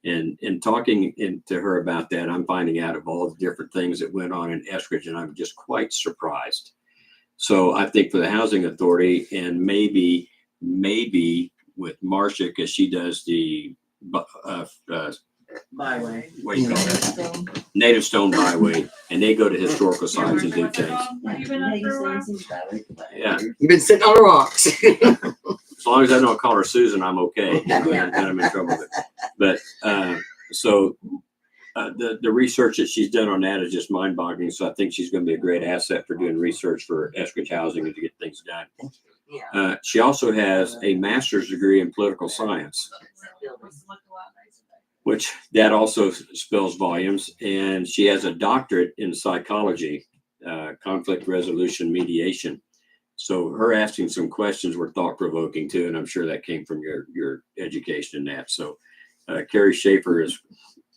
And in talking to her about that, I'm finding out of all the different things that went on in Eskridge, and I'm just quite surprised. So I think for the Housing Authority, and maybe with Marcia, because she does the Byway. what do you call that? Native Stone Byway, and they go to historical sites and do things. Have you been up for a while? Yeah, You've been sitting on the rocks. as long as I don't call her Susan, I'm okay. Yeah. Then I'm in trouble with it. But so the research that she's done on that is just mind-boggling. So I think she's going to be a great asset for doing research for Eskridge housing and to get things done. Yeah. She also has a master's degree in political science, which that also spells volumes. And she has a doctorate in psychology, conflict resolution, mediation. So her asking some questions were thought-provoking too, and I'm sure that came from your education in that. So Carrie Schaefer is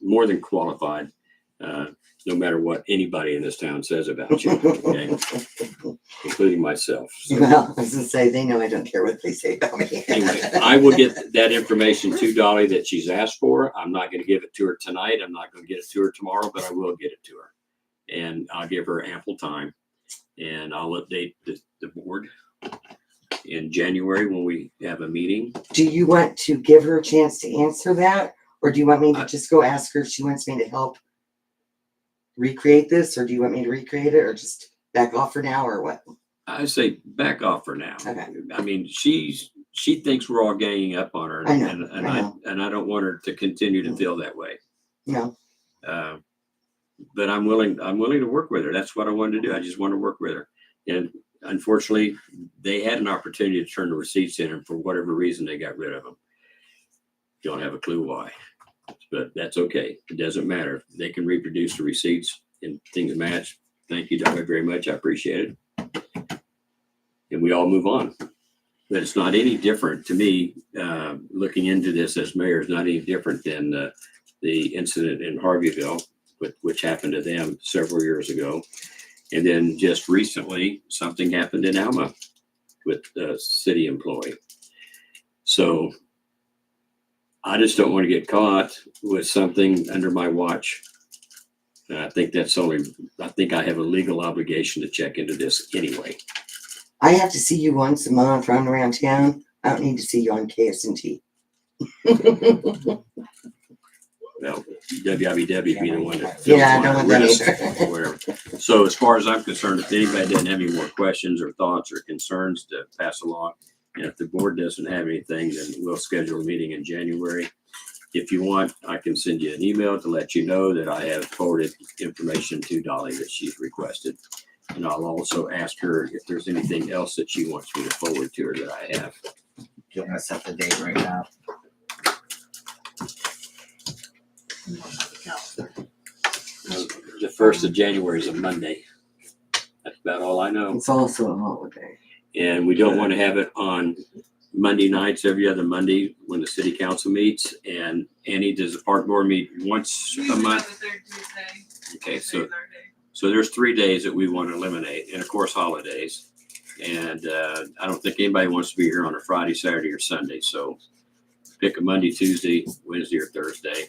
more than qualified, no matter what anybody in this town says about you, okay? Including myself. So Well, I was going to say, they know I don't care what they say about me. anyway, I will get that information to Dolly that she's asked for. I'm not going to give it to her tonight. I'm not going to get it to her tomorrow, but I will get it to her. and I'll give her ample time. And I'll update the board in January when we have a meeting. Do you want to give her a chance to answer that? Or do you want me to just go ask her if she wants me to help recreate this? Or do you want me to recreate it or just back off for now or what? I say back off for now. Okay. I mean, she thinks we're all ganging up on her, I know, and I know. I don't want her to continue to feel that way. No. But I'm willing to work with her. That's what I wanted to do. I just want to work with her. And unfortunately, they had an opportunity to turn the receipts in, and for whatever reason, they got rid of them. Don't have a clue why, but that's okay. It doesn't matter. They can reproduce the receipts and things match. Thank you, Donna, very much. I appreciate it. And we all move on. But it's not any different to me, looking into this as mayor, is not any different than the incident in Harveyville, which happened to them several years ago. And then just recently, something happened in Alma with a city employee. So I just don't want to get caught with something under my watch. And I think I have a legal obligation to check into this anyway. I have to see you once a month running around town. I don't need to see you on KSNT. Well, WIBW be the one that. Yeah, I don't want that risk either. or whatever. So as far as I'm concerned, if anybody doesn't have any more questions or thoughts or concerns to pass along, and if the board doesn't have anything, then we'll schedule a meeting in January. If you want, I can send you an email to let you know that I have forwarded information to Dolly that she's requested. And I'll also ask her if there's anything else that she wants me to forward to her that I have. Do you want to set the date right now? The 1st of January is a Monday. That's about all I know. It's also a holiday. And we don't want to have it on Monday nights, every other Monday when the city council meets. And Annie, does the park board meet once a Usually on month? the third Tuesday. Okay, Tuesday's so our day. there's 3 days that we want to eliminate, and of course, holidays. And I don't think anybody wants to be here on a Friday, Saturday, or Sunday. So pick a Monday, Tuesday, Wednesday, or Thursday.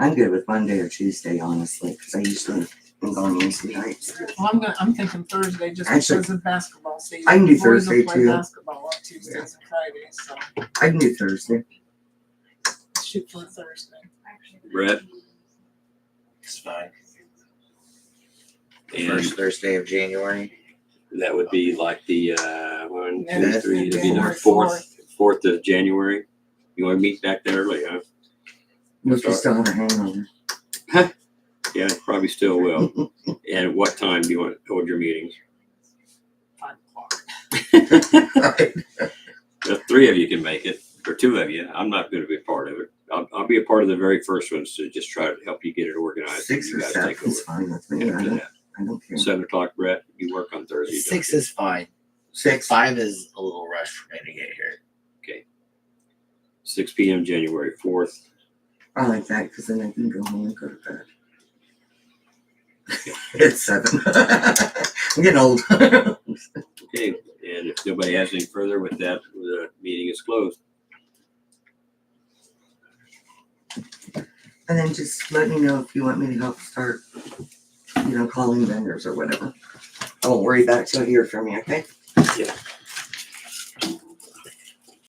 I'm good with Monday or Tuesday, honestly, because I usually am gone Wednesday nights. Well, I'm thinking Thursday just Actually, because of basketball season. I can do Boys will Thursday, play too. Basketball on Tuesdays and Fridays, so I can do Thursday. let's shoot for Thursday. Brett? It's fine. And First Thursday of January. that would be like the 1, Yeah, 2, that's 3, it'd be the January 4th of January. You want to meet back that early, huh? If you still have a hangover. Yeah, probably still will. And what time do you want to hold your meetings? 5 o'clock. The 3 of you can make it, or 2 of you. I'm not going to be a part of it. I'll be a part of the very first ones to just try to help you get it organized. 6 You or guys 7 take is over fine with me. after that. I don't care. 7 o'clock, Brett. You work on Thursday. don't 6 you? is fine. 6. 5 is a little rush for me to get here. 6 p.m. January 4th. I like that because then I can go home and go to bed. It's 7. I'm getting old. Okay. And if nobody has any further with that, the meeting is closed. And then just let me know if you want me to help start, calling vendors or whatever. I won't worry about it till I hear from you, okay? Yeah.